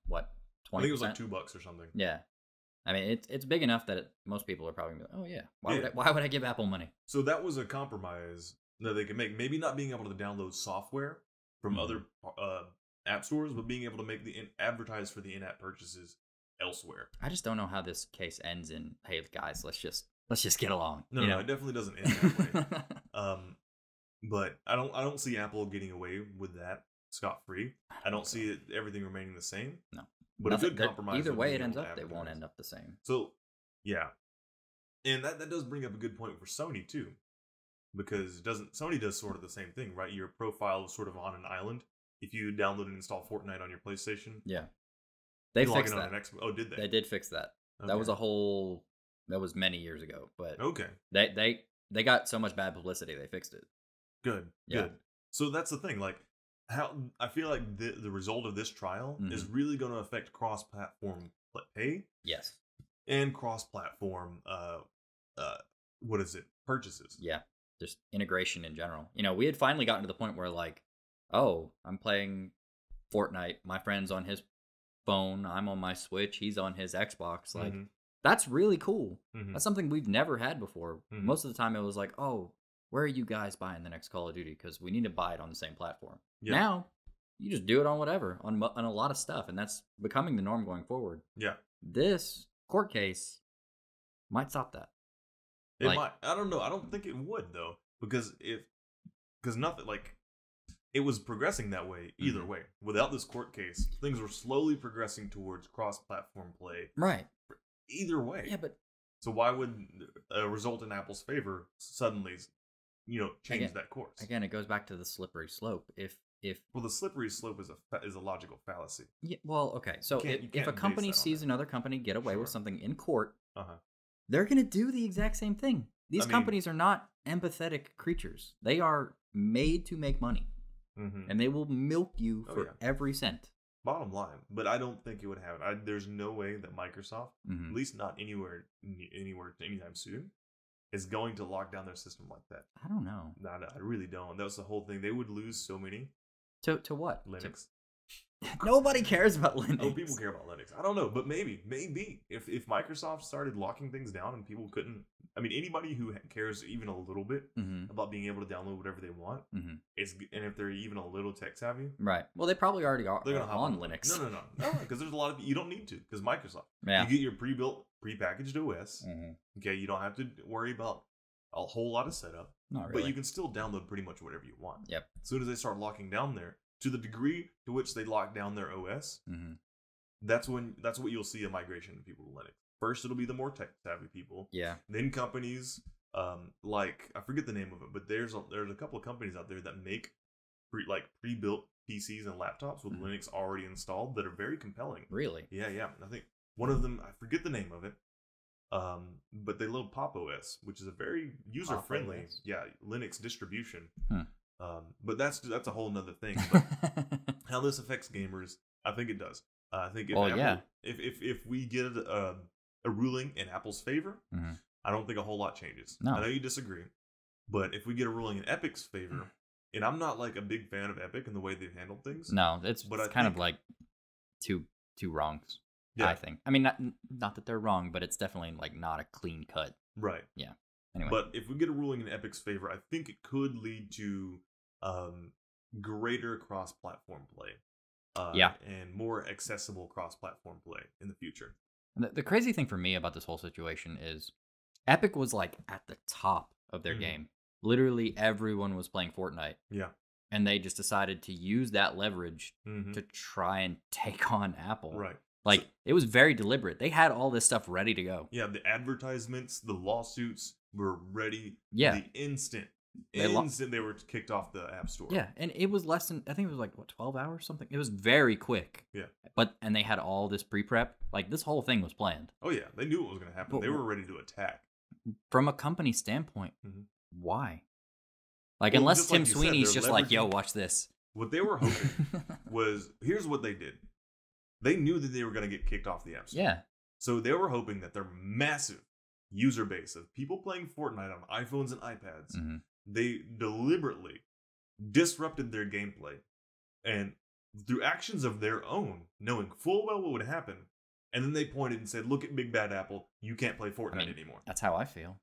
what, 20%? I think it was like $2 or something. Yeah. I mean, it's big enough that most people are probably like, oh, yeah. Why would I give Apple money? So that was a compromise that they could make. Maybe not being able to download software from other app stores, but being able to make advertise for the in-app purchases elsewhere. I just don't know how this case ends in, hey, guys, let's just get along. No, it definitely doesn't end that way. But I don't see Apple getting away with that scot-free. I don't see everything remaining the same. No. But a good compromise. Either way it ends up, they won't end up the same. So, yeah. And that does bring up a good point for Sony, too. Because Sony does sort of the same thing, right? Your profile is sort of on an island. If you download and install Fortnite on your PlayStation. Yeah. They fixed that. Oh, did they? They did fix that. Okay. That was many years ago. But okay. They got so much bad publicity, they fixed it. Good. So that's the thing. Like, how I feel like the result of this trial is really going to affect cross-platform play. Yes. And cross-platform, purchases. Yeah. Just integration in general. We had finally gotten to the point where like, oh, I'm playing Fortnite. My friend's on his phone. I'm on my Switch. He's on his Xbox. Like, that's really cool. That's something we've never had before. Most of the time it was like, oh, where are you guys buying the next Call of Duty? Because we need to buy it on the same platform. Yeah. Now, you just do it on whatever, on a lot of stuff, and that's becoming the norm going forward. Yeah. This court case might stop that. It might. I don't know. I don't think it would, though, because nothing, like, it was progressing that way either way. Without this court case, things were slowly progressing towards cross-platform play. Right. Either way. Yeah, but... So why would a result in Apple's favor suddenly... change that course. Again, it goes back to the slippery slope. If the slippery slope is a logical fallacy. Yeah. Well, okay. So if a company sees another company get away with something in court, they're going to do the exact same thing. These companies are not empathetic creatures. They are made to make money, and they will milk you for every cent. Bottom line, but I don't think it would happen. There's no way that Microsoft, at least not anywhere anytime soon, is going to lock down their system like that. I don't know. No, I really don't. That was the whole thing. They would lose so many. To what? Linux. Nobody cares about Linux. Oh, people care about Linux. I don't know, but maybe if Microsoft started locking things down and people couldn't. I mean, anybody who cares even a little bit about being able to download whatever they want and if they're even a little tech savvy, right? Well, they probably already are. They're on Linux. No, because there's a lot of you don't need to because Microsoft. Yeah. You get your pre-built, prepackaged OS. Okay, you don't have to worry about a whole lot of setup. Not really. But you can still download pretty much whatever you want. Yep. As soon as they start locking down there, to the degree to which they lock down their OS, that's what you'll see a migration of people to Linux. First, it'll be the more tech savvy people. Yeah. Then companies like I forget the name of it, but there's a couple of companies out there that make pre-built PCs and laptops with Linux already installed that are very compelling. Really? Yeah. I think one of them, I forget the name of it. But they load Pop OS, which is a very user friendly, Linux distribution. But that's a whole nother thing. But how this affects gamers, I think it does. I think if we get a ruling in Apple's favor, I don't think a whole lot changes. No. I know you disagree, but if we get a ruling in Epic's favor, and I'm not like a big fan of Epic and the way they've handled things. No, it's kind of like two wrongs. Yeah. I think. I mean, not that they're wrong, but it's definitely like not a clean cut. Right. Yeah. Anyway. But if we get a ruling in Epic's favor, I think it could lead to greater cross-platform play. And more accessible cross-platform play in the future. The crazy thing for me about this whole situation is Epic was like at the top of their game. Literally everyone was playing Fortnite. Yeah. And they just decided to use that leverage to try and take on Apple. Right. Like, it was very deliberate. They had all this stuff ready to go. Yeah, the advertisements, the lawsuits were ready. Yeah. The instant they were kicked off the App Store. Yeah, and it was less than, I think it was like, 12 hours something? It was very quick. Yeah. And they had all this pre-prep. Like, this whole thing was planned. Oh, yeah. They knew what was going to happen. But they were ready to attack. From a company standpoint, why? Like, unless Tim Sweeney's just like, yo, watch this. What they were hoping was, here's what they did. They knew that they were going to get kicked off the App Store. Yeah. So they were hoping that their massive user base of people playing Fortnite on iPhones and iPads, they deliberately disrupted their gameplay and through actions of their own, knowing full well what would happen. And then they pointed and said, look at Big Bad Apple, you can't play Fortnite anymore. That's how I feel.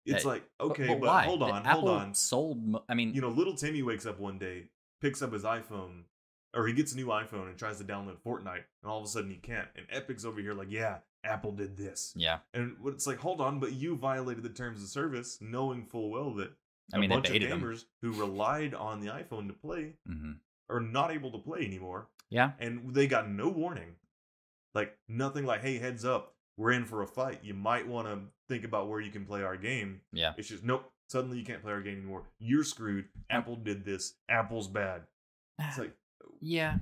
It's like, okay, but why? hold on. Apple sold, little Timmy wakes up one day, picks up his iPhone, or he gets a new iPhone and tries to download Fortnite, and all of a sudden he can't. And Epic's over here like, yeah, Apple did this. Yeah. And it's like, hold on, but you violated the terms of service, knowing full well that a bunch of gamers who relied on the iPhone to play are not able to play anymore. Yeah. And they got no warning. Like, nothing like, hey, heads up, we're in for a fight. You might want to think about where you can play our game. Yeah. It's just, nope, suddenly you can't play our game anymore. You're screwed. Apple did this. Apple's bad. It's like, yeah.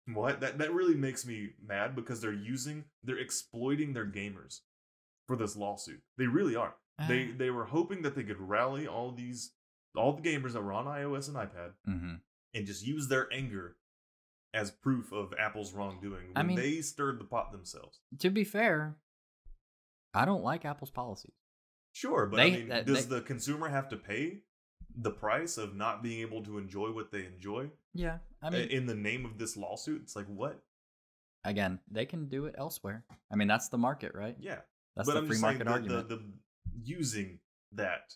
What? That really makes me mad because they're exploiting their gamers for this lawsuit. They really are. They were hoping that they could rally all the gamers that were on iOS and iPad and just use their anger as proof of Apple's wrongdoing when they stirred the pot themselves. To be fair, I don't like Apple's policies. Sure, but does the consumer have to pay the price of not being able to enjoy what they enjoy? Yeah, in the name of this lawsuit, it's like, what? Again, they can do it elsewhere. That's the market, right? Yeah, that's the free market argument. The using that,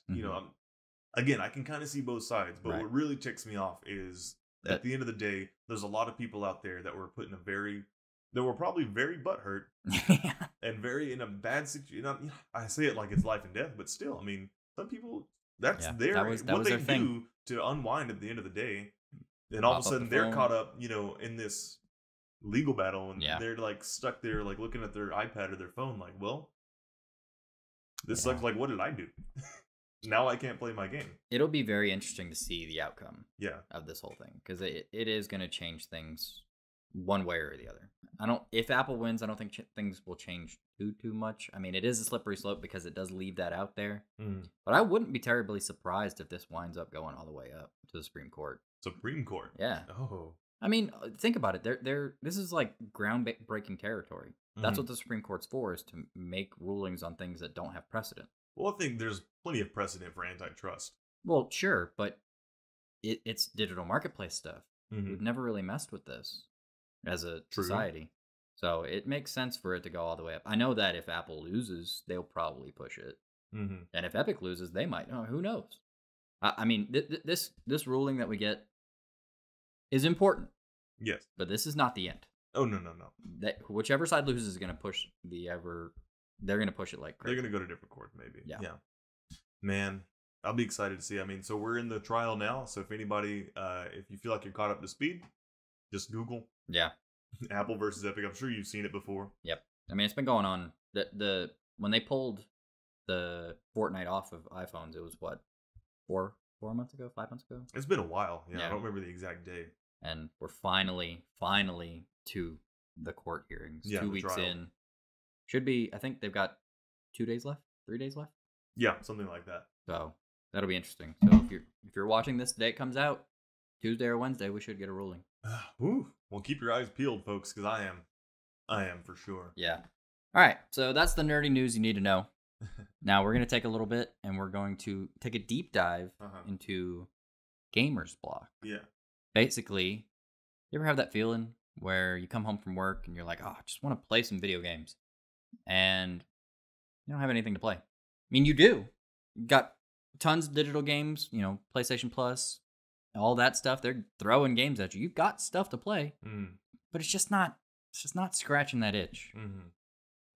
again, I can kind of see both sides, but what really ticks me off is at the end of the day, there's a lot of people out there that were put in that were probably very butthurt and very in a bad situation. I say it like it's life and death, but still, some people, what they do to unwind at the end of the day. And all of a sudden they're caught up, in this legal battle, and they're like stuck there, like looking at their iPad or their phone, like, well, this sucks. Like, what did I do? Now I can't play my game. It'll be very interesting to see the outcome of this whole thing, because it is going to change things one way or the other. If Apple wins, I don't think things will change too much. It is a slippery slope because it does leave that out there. But I wouldn't be terribly surprised if this winds up going all the way up to the Supreme Court. Supreme Court? Yeah. Oh. Think about it. This is like groundbreaking territory. That's what the Supreme Court's for, is to make rulings on things that don't have precedent. Well, I think there's plenty of precedent for antitrust. Well, sure, but it's digital marketplace stuff. We've never really messed with this as a society. So it makes sense for it to go all the way up. I know that if Apple loses, they'll probably push it. And if Epic loses, they might. Oh, who knows? This ruling that we get is important. Yes. But this is not the end. Oh, no. Whichever side loses is going to push they're going to push it like crazy. They're going to go to different court, maybe. Yeah. Man, I'll be excited to see. So we're in the trial now. So if anybody, if you feel like you're caught up to speed, just Google. Yeah. Apple versus Epic. I'm sure you've seen it before. Yep. It's been going on. When they pulled the Fortnite off of iPhones, it was what, 4 months ago, 5 months ago? It's been a while. Yeah. I don't remember the exact day. And we're finally to the court hearings. Yeah, 2 weeks in. Should be, I think they've got 2 days left, 3 days left. Yeah, something like that. So that'll be interesting. So if you're watching this the day it comes out, Tuesday or Wednesday, we should get a ruling. Ooh. Well, keep your eyes peeled, folks, because I am for sure. Yeah. All right. So that's the nerdy news you need to know. Now we're going to take a little bit and we're going to take a deep dive into Gamer's Block. Yeah. Basically, you ever have that feeling where you come home from work and you're like, oh, I just want to play some video games, and you don't have anything to play? You do. You got tons of digital games, PlayStation Plus, all that stuff. They're throwing games at you. You've got stuff to play, but it's just not scratching that itch.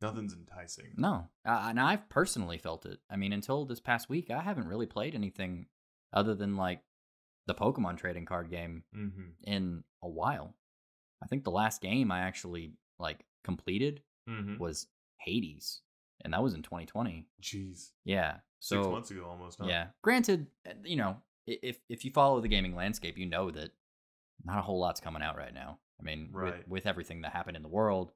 Nothing's enticing. No. And I've personally felt it. Until this past week, I haven't really played anything other than like the Pokemon trading card game in a while. I think the last game I actually completed was Hades, and that was in 2020. Jeez. Yeah. So 6 months ago almost, huh? Yeah. Granted, if you follow the gaming landscape, you know that not a whole lot's coming out right now. With everything that happened in the world,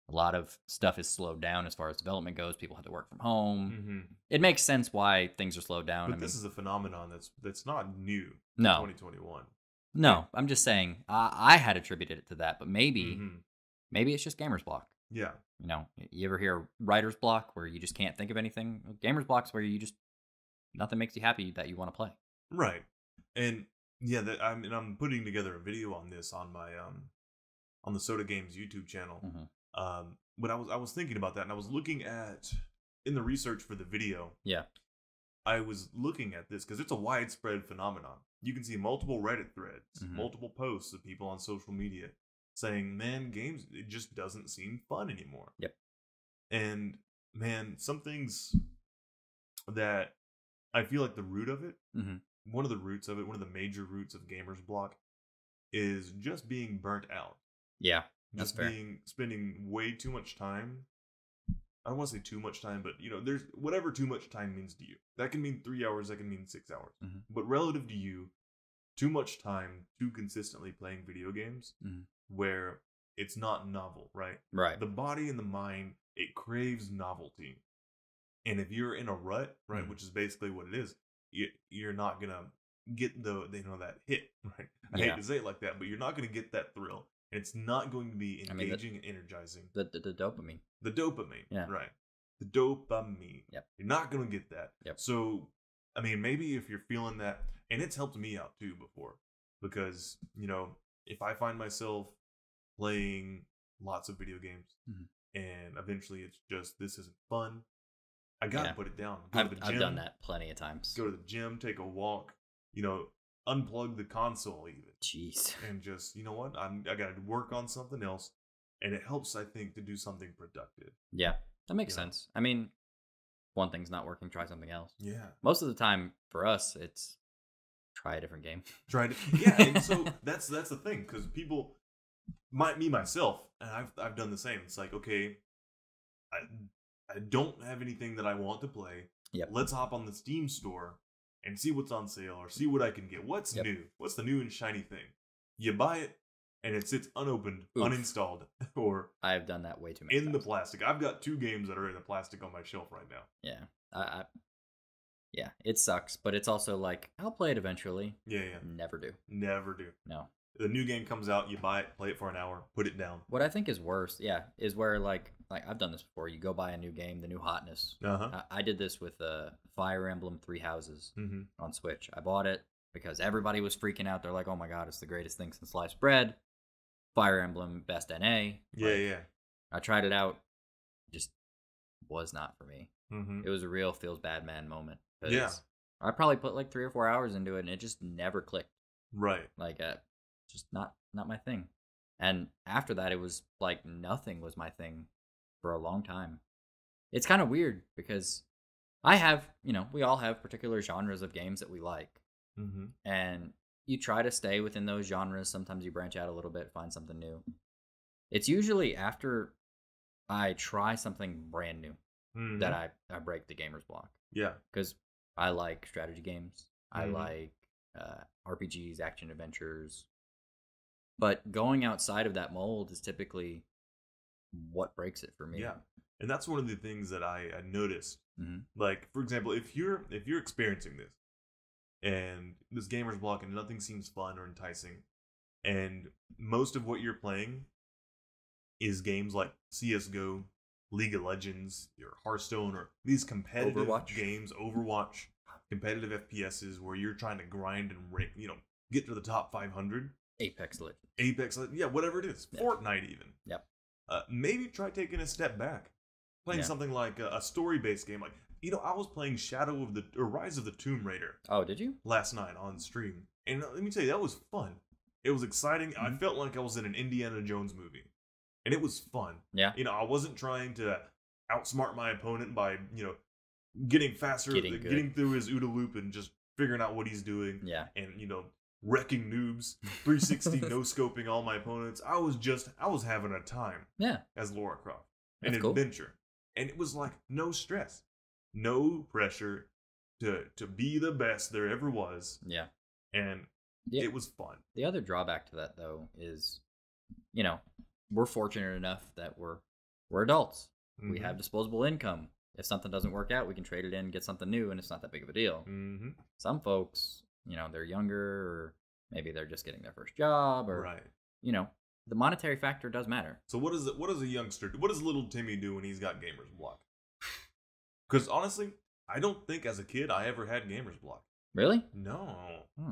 a lot of stuff is slowed down as far as development goes. People have to work from home. It makes sense why things are slowed down. But this is a phenomenon that's not new. No. 2021. No, I'm just saying I had attributed it to that, but maybe it's just Gamer's Block. Yeah. You know, you ever hear writer's block where you just can't think of anything? Gamer's block's where you just, nothing makes you happy that you want to play. Right. And yeah, I'm putting together a video on this on my on the Soda Games YouTube channel. But I was thinking about that, and I was looking at in the research for the video. Yeah. I was looking at this because it's a widespread phenomenon. You can see multiple Reddit threads, multiple posts of people on social media saying, man, games, it just doesn't seem fun anymore. Yep. And man, some things that I feel like the root of it, one of the roots of it, one of the major roots of gamer's block is just being burnt out. Yeah. That's fair. Spending way too much time. I don't want to say too much time, but you know, there's whatever too much time means to you. That can mean 3 hours, that can mean 6 hours. But relative to you, too much time too consistently playing video games where it's not novel, right? Right. The body and the mind, it craves novelty. And if you're in a rut, right, which is basically what it is, you're not gonna get that hit, right? I hate to say it like that, but you're not gonna get that thrill. It's not going to be engaging and energizing. The dopamine. The dopamine. Yeah. Right. The dopamine. Yep. You're not going to get that. Yep. So, I mean, maybe if you're feeling that, and it's helped me out too before, because, you know, if I find myself playing lots of video games and eventually it's just, this isn't fun, I got to put it down. I've done that plenty of times. Go to the gym, take a walk, you know, unplug the console even. Jeez. And just, you know what? I got to work on something else. And it helps, I think, to do something productive. Yeah, that makes sense. I mean, one thing's not working, try something else. Yeah. Most of the time, for us, it's try a different game. Yeah, and so that's the thing, because people, me myself, and I've done the same. It's like, okay, I don't have anything that I want to play. Yep. Let's hop on the Steam store and see what's on sale or see what I can get. What's new? What's the new and shiny thing? You buy it, and it sits unopened, uninstalled, or I've done that way too many times. In the plastic. I've got 2 games that are in the plastic on my shelf right now. Yeah. Yeah, it sucks, but it's also like, I'll play it eventually. Yeah. Never do. Never do. No. The new game comes out, you buy it, play it for an hour, put it down. What I think is worse, is where like I've done this before. You go buy a new game, the new hotness. I did this with Fire Emblem 3 Houses on Switch. I bought it because everybody was freaking out. They're like, "Oh my god, it's the greatest thing since sliced bread." Fire Emblem best NA. Yeah. I tried it out, just was not for me. It was a real feels bad man moment. Yeah. I probably put like 3 or 4 hours into it, and it just never clicked. Right. Like, just not my thing. And after that, it was like nothing was my thing for a long time. It's kind of weird because I have, we all have particular genres of games that we like. And you try to stay within those genres. Sometimes you branch out a little bit, find something new. It's usually after I try something brand new that I break the gamer's block. Yeah. Because I like strategy games. I like RPGs, action adventures. But going outside of that mold is typically what breaks it for me. Yeah. And that's one of the things that I noticed. Like, for example, if you're experiencing this and this gamer's block and nothing seems fun or enticing, and most of what you're playing is games like CSGO, League of Legends, or Hearthstone, or these competitive games, Overwatch, competitive FPSs where you're trying to grind and get to the top 500. Apex Legends. Yeah, whatever it is. Yeah. Fortnite even. Yep. Maybe try taking a step back. Playing something like a story-based game. Like, I was playing Rise of the Tomb Raider. Oh, did you? Last night on stream. And let me tell you, that was fun. It was exciting. I felt like I was in an Indiana Jones movie. And it was fun. Yeah. I wasn't trying to outsmart my opponent by, getting faster, getting through his OODA loop and just figuring out what he's doing. Yeah. And, wrecking noobs, 360 no-scoping all my opponents. I was having a time. Yeah. As Lara Croft. That's an adventure. And it was like no stress. No pressure to be the best there ever was. Yeah. And it was fun. The other drawback to that, though, is, we're fortunate enough that we're adults. We have disposable income. If something doesn't work out, we can trade it in and get something new, and it's not that big of a deal. Some folks, they're younger, or maybe they're just getting their first job, or, the monetary factor does matter. So what does a youngster do? What does little Timmy do when he's got Gamer's Block? Because honestly, I don't think as a kid I ever had Gamer's Block. Really? No.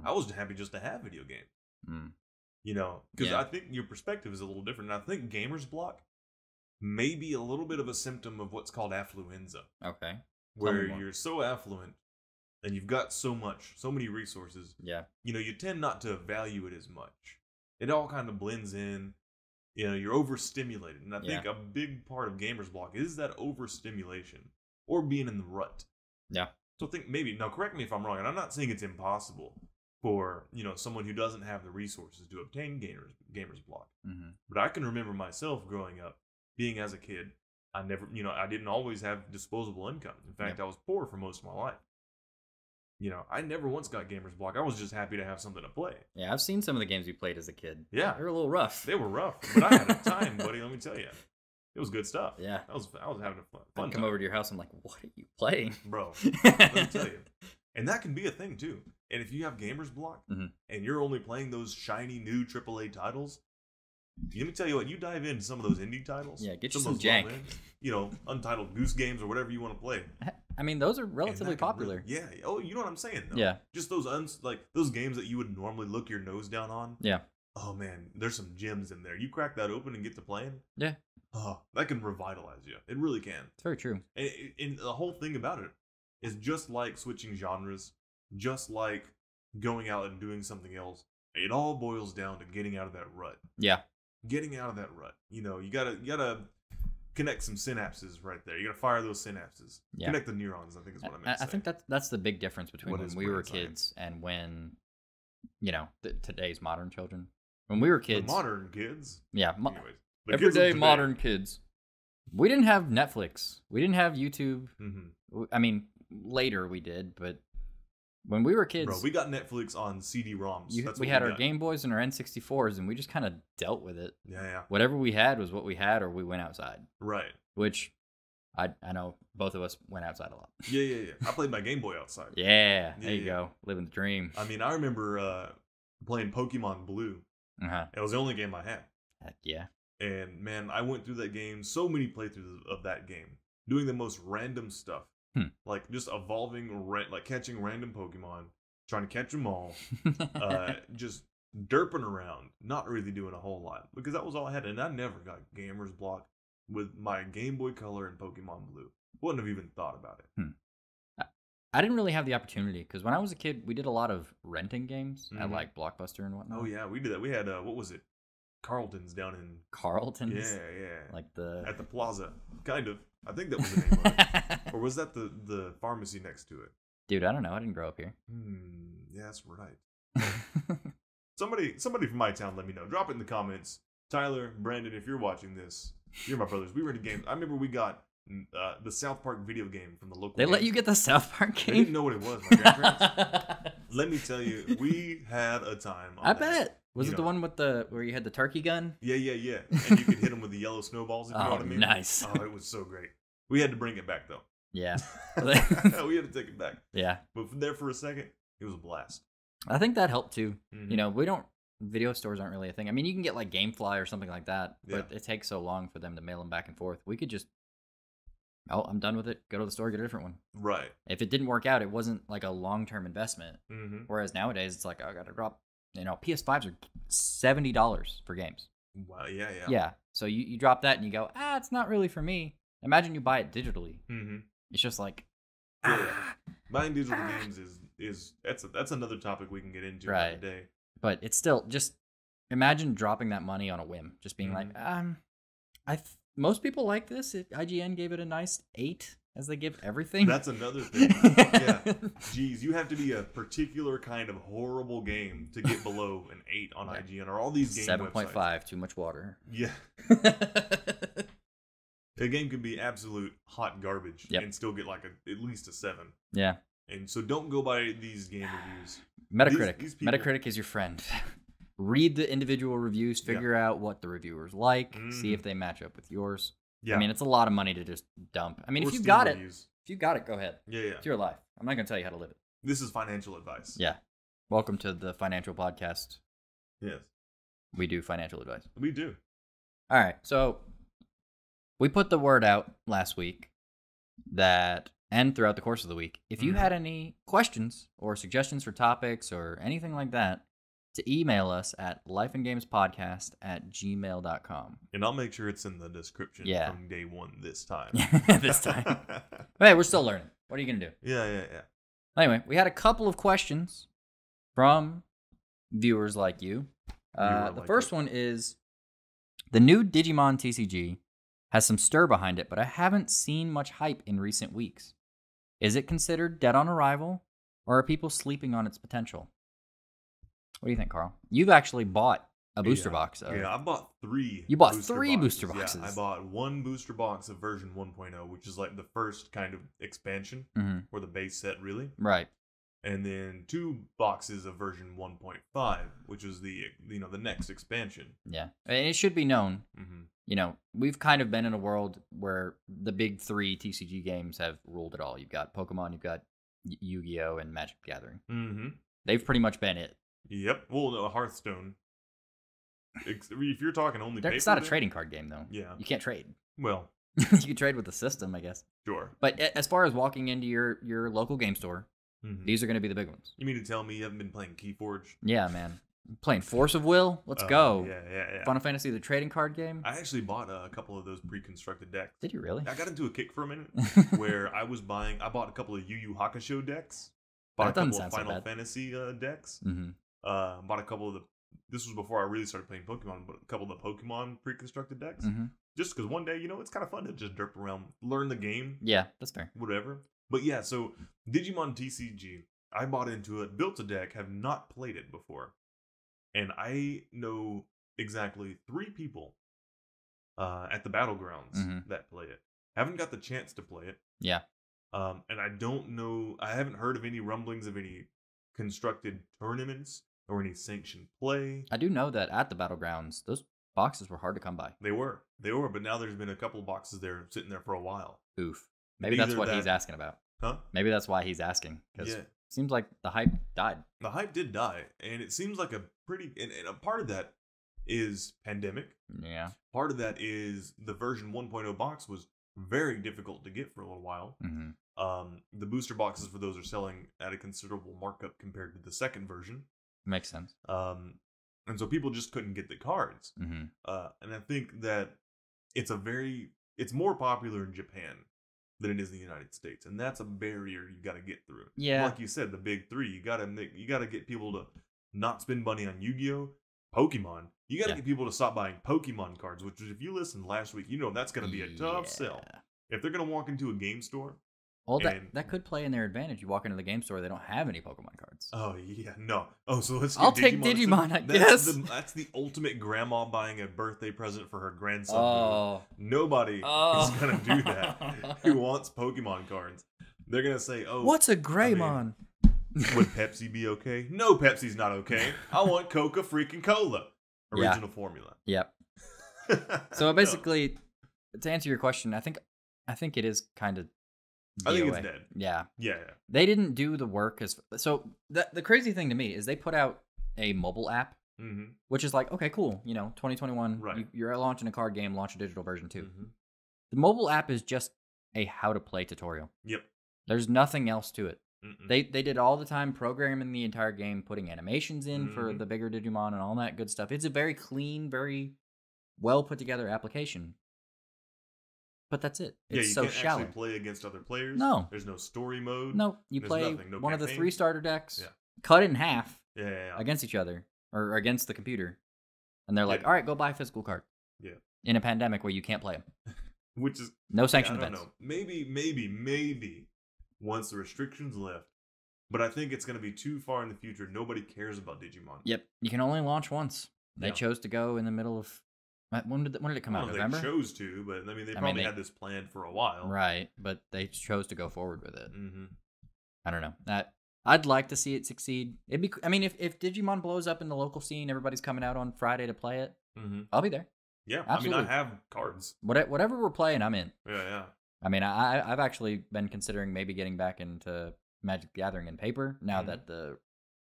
I was happy just to have video games. You know, because Yeah. I think your perspective is a little different. And I think Gamer's Block may be a little bit of a symptom of what's called affluenza. Okay. Where you're so affluent and you've got so many resources. Yeah. You know, you tend not to value it as much. It all kind of blends in. You know, you're overstimulated. And I think a big part of Gamer's Block is that overstimulation or being in the rut. Yeah. So now correct me if I'm wrong, and I'm not saying it's impossible for, you know, someone who doesn't have the resources to obtain Gamer's Block. But I can remember myself growing up, being as a kid, I didn't always have disposable income. In fact, I was poor for most of my life. You know, I never once got Gamer's Block. I was just happy to have something to play. Yeah, I've seen some of the games you played as a kid. Yeah. They were a little rough. They were rough, but I had a time, buddy, let me tell you. It was good stuff. Yeah. I was having a fun I'd come time. over to your house, I'm like, what are you playing? Bro, let me tell you. And that can be a thing, too. And if you have Gamer's Block, and you're only playing those shiny new AAA titles, let me tell you what, you dive into some of those indie titles. Yeah, get you some jank. You know, Untitled Goose Games or whatever you want to play. I mean, those are relatively popular. Yeah. Oh, you know what I'm saying, though? Yeah. Just those those games that you would normally look your nose down on. Yeah. Oh, man, there's some gems in there. You crack that open and get to playing. Yeah. Oh, that can revitalize you. It really can. It's very true. And the whole thing about it is just like switching genres, just like going out and doing something else. It all boils down to getting out of that rut. Yeah. Getting out of that rut. You know, you gotta connect some synapses right there. You gotta fire those synapses. Yeah. Connect the neurons, I think is what I meant to say. I think that's the big difference between What when is we were brain kids and when, you know, today's modern children. When we were kids. The modern kids. Yeah. Anyways, the kids of Everyday today. modern kids. We didn't have Netflix. We didn't have YouTube. I mean, later we did, but when we were kids, Bro, we got Netflix on CD-ROMs. we had our Game Boys and our N64s, and we just kind of dealt with it. Yeah. Whatever we had was what we had, or we went outside. Right. Which I know both of us went outside a lot. Yeah. I played my Game Boy outside. Yeah, there you go. Living the dream. I mean, I remember playing Pokemon Blue. It was the only game I had. Heck yeah. And man, I went through that game, so many playthroughs of that game, doing the most random stuff. Like just evolving, like catching random Pokemon, trying to catch them all, just derping around, not really doing a whole lot. Because that was all I had. And I never got Gamer's Block with my Game Boy Color and Pokemon Blue. Wouldn't have even thought about it. I didn't really have the opportunity because when I was a kid, we did a lot of renting games at like Blockbuster and whatnot. Oh yeah, we did that. We had what was it? Carlton's down in Carlton's. Yeah. Like at the plaza, kind of. I think that was the name of it. Or was that the pharmacy next to it? Dude, I don't know. I didn't grow up here. Yeah, that's right. Somebody from my town, let me know. Drop it in the comments. Tyler, Brandon, if you're watching this, you're my brothers. We were in a game. I remember we got the South Park video game from the local. They let you get the South Park game? They didn't know what it was. My grandparents. Let me tell you, we had a time. I bet. Was it the one with where you had the turkey gun? Yeah. And you could hit them with the yellow snowballs, if you know what I mean. Nice. Oh, it was so great. We had to bring it back, though. Yeah. We had to take it back. Yeah. But there for a second, it was a blast. I think that helped, too. You know, video stores aren't really a thing. I mean, you can get, like, GameFly or something like that, but it takes so long for them to mail them back and forth. We could just, I'm done with it. Go to the store, get a different one. Right. If it didn't work out, it wasn't, like, a long-term investment. Whereas nowadays, it's like, I got to drop. You know, PS5s are $70 for games. Wow, yeah. Yeah, so you drop that and you go, it's not really for me. Imagine you buy it digitally. It's just like, buying digital games is that's another topic we can get into another day. But it's still just imagine dropping that money on a whim, just being like, most people like this. IGN gave it a nice 8. As they give everything. That's another thing. Yeah. Jeez, you have to be a particular kind of horrible game to get below an 8 on IGN or all these game 7.5, too much water. Yeah. A game can be absolute hot garbage and still get like at least a 7. Yeah. And so don't go by these game reviews. Metacritic. These people... Metacritic is your friend. Read the individual reviews, figure out what the reviewers like, see if they match up with yours. Yeah. I mean, it's a lot of money to just dump. I mean, if you've got it, go ahead. Yeah. It's your life. I'm not going to tell you how to live it. This is financial advice. Yeah. Welcome to the financial podcast. Yes. We do financial advice. We do. All right. So we put the word out last week that, and throughout the course of the week, if you had any questions or suggestions for topics or anything like that, to email us at lifeandgamespodcast@gmail.com. And I'll make sure it's in the description from day one this time. This time. Hey, we're still learning. What are you going to do? Yeah. Anyway, we had a couple of questions from viewers like you. The first one is, the new Digimon TCG has some stir behind it, but I haven't seen much hype in recent weeks. Is it considered dead on arrival, or are people sleeping on its potential? What do you think, Carl? You've actually bought a booster box. I bought 3. You bought 3 booster boxes. Yeah, I bought 1 booster box of version 1.0, which is like the first kind of expansion, or the base set, really. Right. And then 2 boxes of version 1.5, which is the the next expansion. Yeah, and it should be known. We've kind of been in a world where the big 3 TCG games have ruled it all. You've got Pokemon, you've got Yu-Gi-Oh, and Magic the Gathering. They've pretty much been it. Yep. Well, no, Hearthstone. If you're talking only paper, it's not a trading card game, though. Yeah. You can't trade. Well, you can trade with the system, I guess. Sure. But as far as walking into your local game store, these are going to be the big ones. You mean to tell me you haven't been playing Keyforge? Yeah, man. Playing Force of Will? Let's go. Yeah. Final Fantasy, the trading card game? I actually bought a couple of those pre-constructed decks. Did you really? I got into a kick for a minute where I bought a couple of Yu Yu Hakusho decks. Bought a couple of Final Fantasy decks. Bought a couple of this was before I really started playing Pokemon, but a couple of the Pokemon pre-constructed decks. Just because one day, it's kind of fun to just derp around, learn the game. Yeah, that's fair. Whatever. But yeah, so Digimon TCG, I bought into it, built a deck, have not played it before. And I know exactly 3 people at the Battlegrounds that play it. Haven't got the chance to play it. Yeah. And I don't know, I haven't heard of any rumblings of any constructed tournaments or any sanctioned play. I do know that at the Battlegrounds, those boxes were hard to come by. They were, but now there's been a couple of boxes there sitting there for a while. Oof. Maybe that's what he's asking about. Huh? Maybe that's why he's asking. Because it seems like the hype died. The hype did die. And it seems like a pretty... And a part of that is pandemic. Yeah. Part of that is the version 1.0 box was very difficult to get for a little while. The booster boxes for those are selling at a considerable markup compared to the second version. Makes sense. And so people just couldn't get the cards. And I think that it's more popular in Japan than it is in the United States, and that's a barrier you got to get through. Yeah, like you said, the big 3. You got to get people to not spend money on Yu-Gi-Oh, Pokemon. You got to get people to stop buying Pokemon cards. Which, if you listened last week, that's going to be a tough sell. If they're going to walk into a game store. Well, that could play in their advantage. You walk into the game store, they don't have any Pokemon cards. Oh, yeah, no. Oh, so let's I'll take Digimon, I guess. That's the ultimate grandma buying a birthday present for her grandson. Oh. Nobody is going to do that who wants Pokemon cards. They're going to say, oh. What's a Greymon? Would Pepsi be okay? No, Pepsi's not okay. I want Coca-Freaking-Cola. Original formula. Yep. So basically, to answer your question, I think it is kind of... I think it's dead. Yeah. Yeah. They didn't do the work so the crazy thing to me is they put out a mobile app, which is like, okay, cool. 2021, right. You're launching a card game, launch a digital version too. The mobile app is just a how to play tutorial. Yep. There's nothing else to it. They did all the time programming the entire game, putting animations in for the bigger Digimon and all that good stuff. It's a very clean, very well put together application. But that's it. It's so shallow. Actually play against other players. No. There's no story mode. No. You play one of the 3 starter decks, Yeah. cut in half Yeah. against each other or against the computer. And they're like, all right, go buy a physical card. Yeah. In a pandemic where you can't play them. Which is... No sanctioned I don't events. know. Maybe once the restrictions lift. But I think it's going to be too far in the future. Nobody cares about Digimon. Yep. You can only launch once. They chose to go in the middle of... When did it come out? November? They chose to, but they probably had this planned for a while. Right, but they chose to go forward with it. I don't know. I'd like to see it succeed. If Digimon blows up in the local scene, everybody's coming out on Friday to play it. I'll be there. Yeah, absolutely. I have cards. Whatever we're playing, I'm in. Yeah. I've actually been considering maybe getting back into Magic the Gathering in paper now that the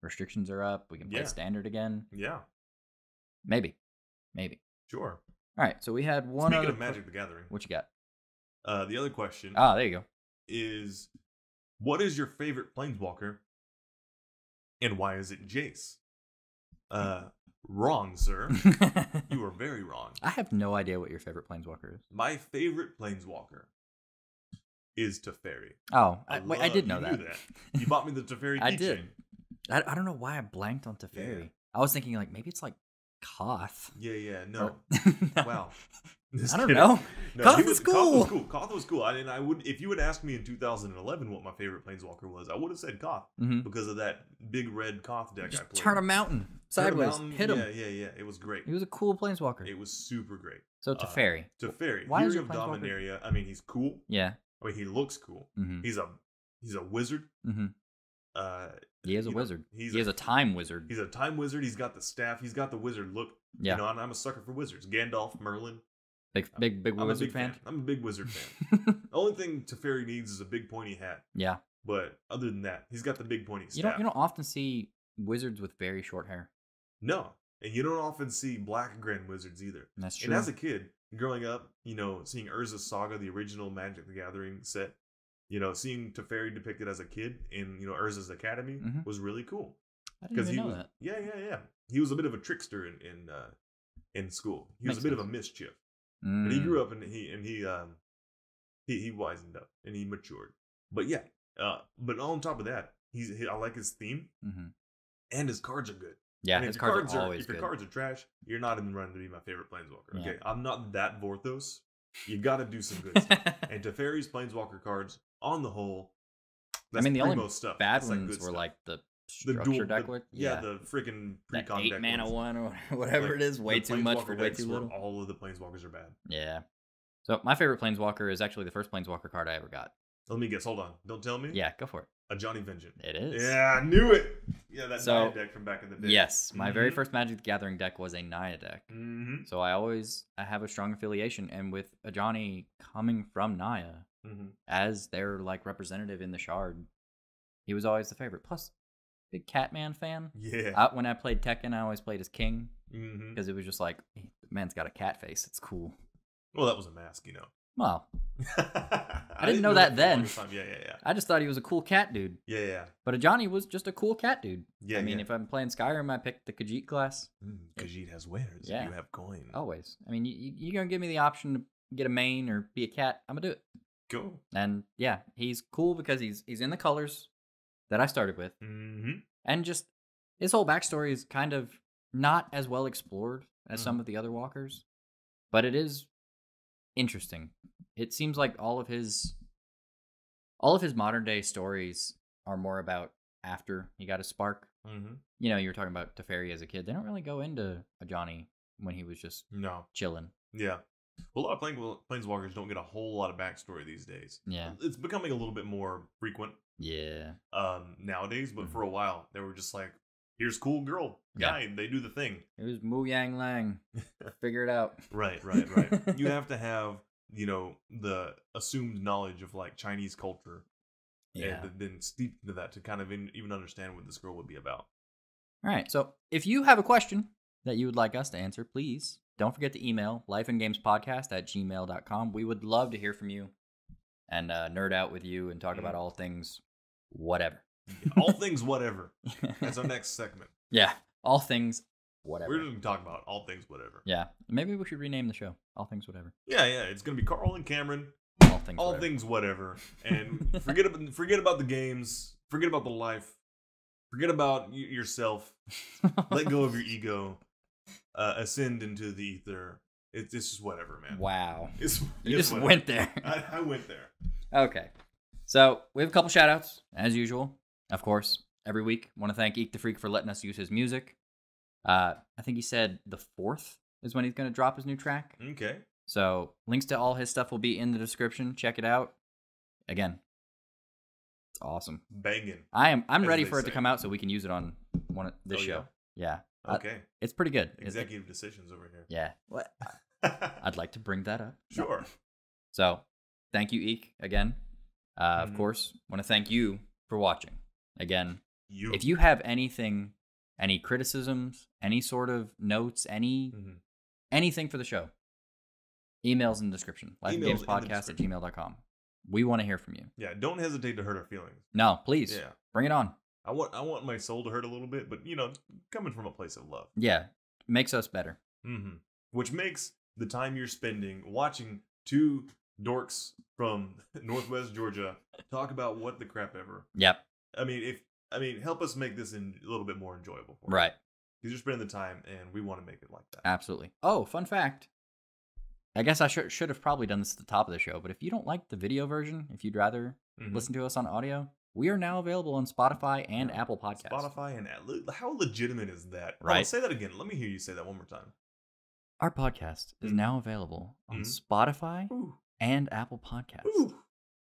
restrictions are up. We can play standard again. Yeah. Maybe. Sure. All right, so we had one. Speaking of Magic the Gathering, what you got? The other question. There you go. Is what is your favorite planeswalker, and why is it Jace? Wrong, sir. You are very wrong. I have no idea what your favorite planeswalker is. My favorite planeswalker is Teferi. Oh, I did know that. You bought me the Teferi keychain. I did. I don't know why I blanked on Teferi. Yeah. I was thinking like maybe it's like Koth. Yeah, no. No. Wow. I don't know. No, Koth was cool. Koth was cool. I would, if you would ask me in 2011 what my favorite planeswalker was, I would have said Koth because of that big red Koth deck I played. Turn a mountain sideways, hit him. Yeah. It was great. He was a cool planeswalker. It was super great. So Teferi. Why is your planeswalker? Dominaria. I mean, he's cool. Yeah. I mean, he looks cool. He's a wizard. He is a wizard. He is a time wizard. He's a time wizard. He's got the staff. He's got the wizard look. Yeah. You know, I'm a sucker for wizards. Gandalf, Merlin. Big wizard fan. I'm a big wizard fan. The only thing Teferi needs is a big pointy hat. Yeah. But other than that, he's got the big pointy staff. You don't often see wizards with very short hair. No. And you don't often see black grand wizards either. That's true. And as a kid, growing up, you know, seeing Urza's Saga, the original Magic the Gathering set, you know, seeing Teferi depicted as a kid in, you know, Urza's Academy was really cool. I didn't even know that. Yeah. He was a bit of a trickster in school. He was a bit of a mischief. But he grew up and he wisened up and he matured. But yeah, but on top of that, I like his theme, and his cards are good. Yeah, I mean, his cards are always good. If your cards are trash, you're not in the running to be my favorite planeswalker. Yeah. Okay, I'm not that Vorthos. You got to do some good stuff. And Teferi's planeswalker cards, on the whole, that's the only stuff. bad that's ones were like the structure deck. The freaking precon deck. 8-mana ones. one or whatever it is. Way too much for way too little. All of the planeswalkers are bad. Yeah. So my favorite planeswalker is actually the first planeswalker card I ever got. Let me guess. Hold on. Don't tell me. Yeah, go for it. A Johnny Vengeance. It is. Yeah, I knew it. Yeah, that Naya deck from back in the day. Yes, my very first Magic the Gathering deck was a Naya deck. So I have a strong affiliation, and with a Johnny coming from Naya as their like representative in the Shard, he was always the favorite. Plus, big Catman fan. Yeah. When I played Tekken, I always played as King because it was just like, hey, the man's got a cat face. It's cool. Well, that was a mask, you know. Well, I didn't know that then. Yeah. I just thought he was a cool cat dude. Yeah. But a Johnny was just a cool cat dude. Yeah. I mean, if I'm playing Skyrim, I pick the Khajiit class. Khajiit has wares. Yeah. You have coin. Always. I mean, you're going to give me the option to get a main or be a cat. I'm going to do it. Cool. And yeah, he's cool because he's in the colors that I started with. And just his whole backstory is kind of not as well explored as some of the other walkers. But it is interesting. It seems like all of his modern day stories are more about after he got a spark. You know, you were talking about Teferi as a kid. They don't really go into a Johnny when he was just chilling. Yeah. Well, a lot of planeswalkers don't get a whole lot of backstory these days. Yeah. It's becoming a little bit more frequent. Yeah. Nowadays, but for a while they were just like, here's cool girl guy. They do the thing. It was Mu Yang Lang. Figure it out. Right. You have to have, you know, the assumed knowledge of like Chinese culture, and then steeped into that to kind of even understand what this girl would be about. All right. So if you have a question that you would like us to answer, please don't forget to email lifeandgamespodcast@gmail.com. We would love to hear from you and nerd out with you and talk about all things whatever. All things whatever. That's our next segment. Yeah. All things whatever. We're going to talk about all things whatever. Yeah. Maybe we should rename the show All Things Whatever. Yeah. It's going to be Carl and Kameron. All things whatever. And forget about the games. Forget about the life. Forget about yourself. Let go of your ego. Ascend into the ether. It's just whatever, man. Wow. You just whatever. Went there. I went there. Okay. So we have a couple shout outs, as usual. Of course, every week. Want to thank Eak Da Freak for letting us use his music. I think he said the 4th is when he's going to drop his new track. Okay. So links to all his stuff will be in the description. Check it out. Again, it's awesome. Banging. I'm ready for it to come out so we can use it on this show. Yeah. Okay. It's pretty good. Executive decisions over here. Yeah. What? I'd like to bring that up. Sure. So, thank you, Eek, again. Of course, want to thank you for watching. Again, if you have anything any criticisms, any sort of notes, anything for the show. Emails in the description. lifeandgamespodcast@gmail.com. We want to hear from you. Yeah, don't hesitate to hurt our feelings. No, please. Yeah. Bring it on. I want my soul to hurt a little bit, but, coming from a place of love. Yeah, makes us better. Which makes the time you're spending watching two dorks from Northwest Georgia talk about what the crap ever. Yep. Help us make this a little bit more enjoyable for you. Right. Because you're spending the time, and we want to make it like that. Absolutely. Oh, fun fact. I guess I should have probably done this at the top of the show, but if you don't like the video version, if you'd rather listen to us on audio, we are now available on Spotify and Apple Podcasts. Spotify and how legitimate is that? Right. Say that again. Let me hear you say that one more time. Our podcast is now available on Spotify and Apple Podcasts. Ooh.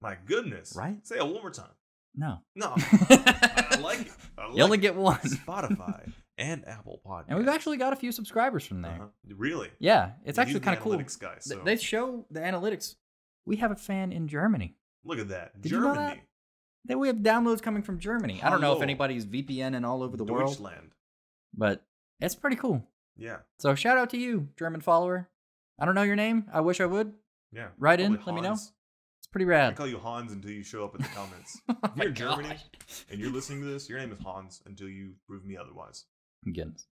My goodness. Right? Say it one more time. No. I like it. You only get one. Spotify and Apple Podcasts. And we've actually got a few subscribers from there. Really? Yeah. It's actually kind of cool. Guy, so. They show the analytics. We have a fan in Germany. Look at that. Did Germany. You know that? Then we have downloads coming from Germany. Hello. I don't know if anybody's VPNing all over the world. Deutschland. But it's pretty cool. Yeah. So shout out to you, German follower. I don't know your name. I wish I would. Yeah. Write in. Hans. Let me know. It's pretty rad. I call you Hans until you show up in the comments. Oh if you're in God. Germany and you're listening to this, your name is Hans until you prove me otherwise. Goodness.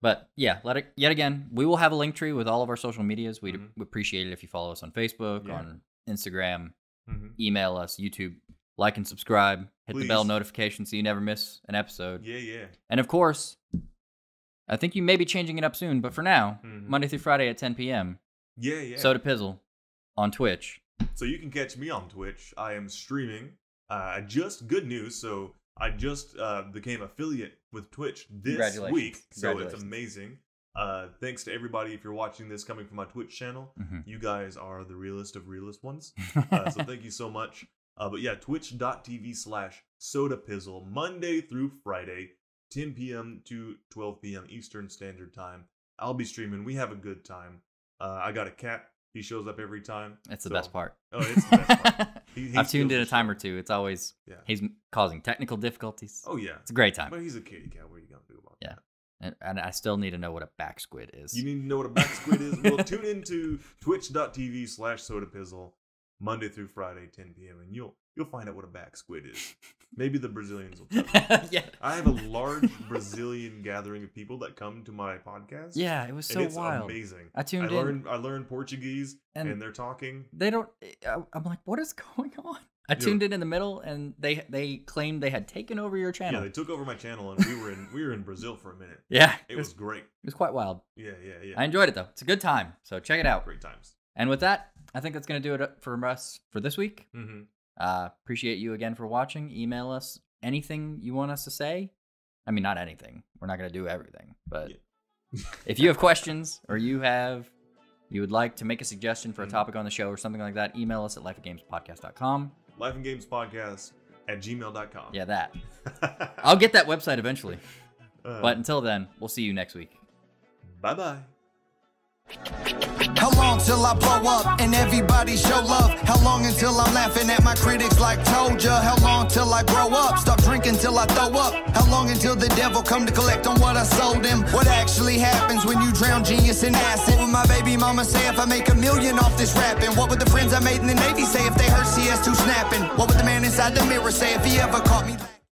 But yeah, yet again, we will have a link tree with all of our social medias. We'd appreciate it if you follow us on Facebook, on Instagram, email us, YouTube, like and subscribe, hit the bell notification so you never miss an episode. Yeah. And of course, I think you may be changing it up soon, but for now, Monday through Friday at 10 p.m. Yeah. Soda Pizzle on Twitch. So you can catch me on Twitch. I am streaming. Good news. So I just became affiliate with Twitch this week. So it's amazing. Thanks to everybody if you're watching this coming from my Twitch channel. You guys are the realest of realest ones. So thank you so much. But yeah, twitch.tv/sodapizzle, Monday through Friday, 10 p.m. to 12 p.m. Eastern Standard Time. I'll be streaming. We have a good time. I got a cat. He shows up every time. It's the best part. Oh, it's the best part. I've tuned in a time or two. It's always, he's causing technical difficulties. Oh, yeah. It's a great time. But he's a kitty cat. What are you going to do about that? And I still need to know what a back squid is. You need to know what a back squid is? Well, tune into twitch.tv/sodapizzle, Monday through Friday, 10 p.m. And you'll find out what a back squid is. Maybe the Brazilians will tell you. Yeah. I have a large Brazilian gathering of people that come to my podcast. Yeah, it was so wild. It's amazing. I tuned in. I learned Portuguese, and they're talking. They don't. I'm like, what is going on? I tuned in the middle, and they claimed they had taken over your channel. Yeah, they took over my channel, and we were in Brazil for a minute. Yeah, it was great. It was quite wild. Yeah. I enjoyed it though. It's a good time. So check it out. Great times. And with that, I think that's gonna do it for us for this week. Appreciate you again for watching. Email us anything you want us to say. I mean, not anything. We're not gonna do everything, but if you have questions or you would like to make a suggestion for a topic on the show or something like that, email us at lifeandgamespodcast.com. lifeandgamespodcast@gmail.com. Yeah, that. I'll get that website eventually. But until then, we'll see you next week. Bye-bye. How long till I blow up and everybody show love? How long until I'm laughing at my critics like told ya? How long till I grow up? Stop drinking till I throw up? How long until the devil come to collect on what I sold him? What actually happens when you drown genius in acid? What would my baby mama say if I make $1 million off this rapping? What would the friends I made in the Navy say if they heard CS2 snapping? What would the man inside the mirror say if he ever caught me?